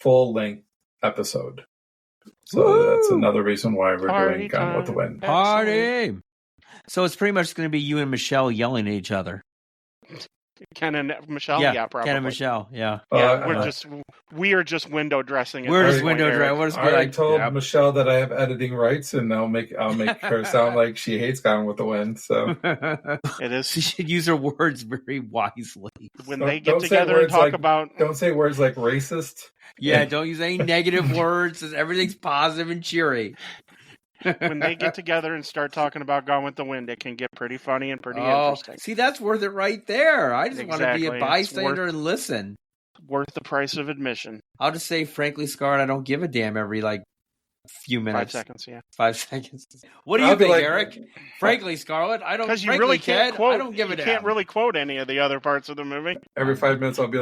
full-length episode. So that's another reason why we're doing Gone with the Wind. Party! So it's pretty much going to be you and Michelle yelling at each other. Ken and Michelle? Yeah, Yeah, probably. Ken and Michelle, yeah. We are just window dressing. We're just window dressing. I told Michelle that I have editing rights, and I'll make her sound like she hates Gone with the Wind. So it is. She should use her words very wisely. When they get together and talk about, don't say words like racist. Yeah, don't use any negative words. Everything's positive and cheery. When they get together and start talking about Gone with the Wind, it can get pretty funny and pretty interesting. See, that's worth it right there. I just want to be a bystander and listen. Worth the price of admission. I'll just say, frankly, Scarlett, I don't give a damn every, few minutes. 5 seconds, yeah. 5 seconds. What do you think, Eric? Frankly, Scarlett, I don't. Because you really can't quote. I don't give a damn. You can't really quote any of the other parts of the movie. Every 5 minutes, I'll be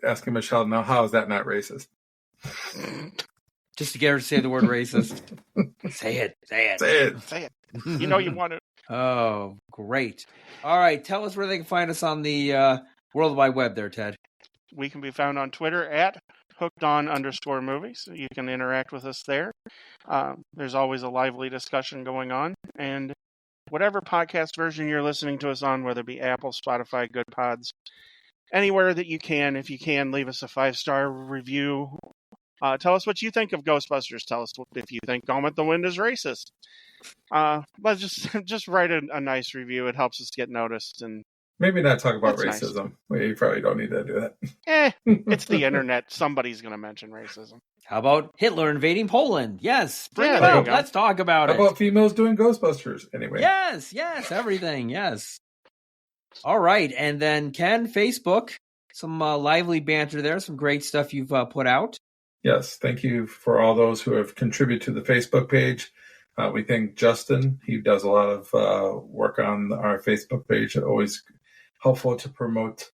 asking Michelle, "Now, how is that not racist?" Just to get her to say the word racist. Say it. Say it. You know you want to. Oh, great. All right. Tell us where they can find us on the World Wide Web there, Ted. We can be found on Twitter at hookedon_movies. You can interact with us there. There's always a lively discussion going on. And whatever podcast version you're listening to us on, whether it be Apple, Spotify, Good Pods, anywhere that you can, if you can, leave us a 5-star review. Tell us what you think of Ghostbusters. Tell us if you think Gone with the Wind is racist. But just write a nice review. It helps us get noticed. And maybe not talk about racism. Nice. You probably don't need to do that. It's the internet. Somebody's going to mention racism. How about Hitler invading Poland? Yes. Bring it up. Let's talk about it. How about females doing Ghostbusters? Anyway. Yes. Everything. Yes. All right. And then Ken, Facebook. Some lively banter there. Some great stuff you've put out. Yes, thank you for all those who have contributed to the Facebook page. We thank Justin. He does a lot of work on our Facebook page. Always helpful to promote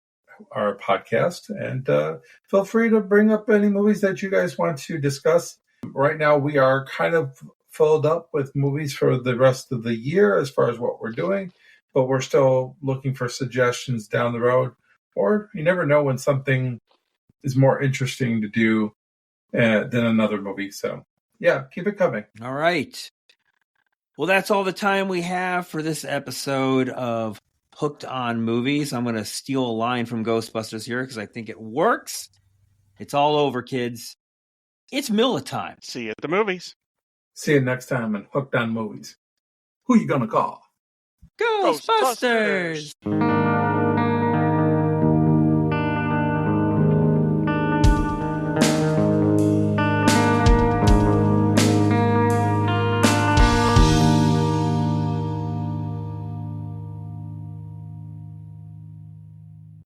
our podcast. And feel free to bring up any movies that you guys want to discuss. Right now, we are kind of filled up with movies for the rest of the year as far as what we're doing. But we're still looking for suggestions down the road. Or you never know when something is more interesting to do than another movie. So, yeah, keep it coming. All right. Well, that's all the time we have for this episode of Hooked on Movies. I'm going to steal a line from Ghostbusters here because I think it works. It's all over, kids. It's Milla time. See you at the movies. See you next time on Hooked on Movies. Who you going to call? Ghostbusters!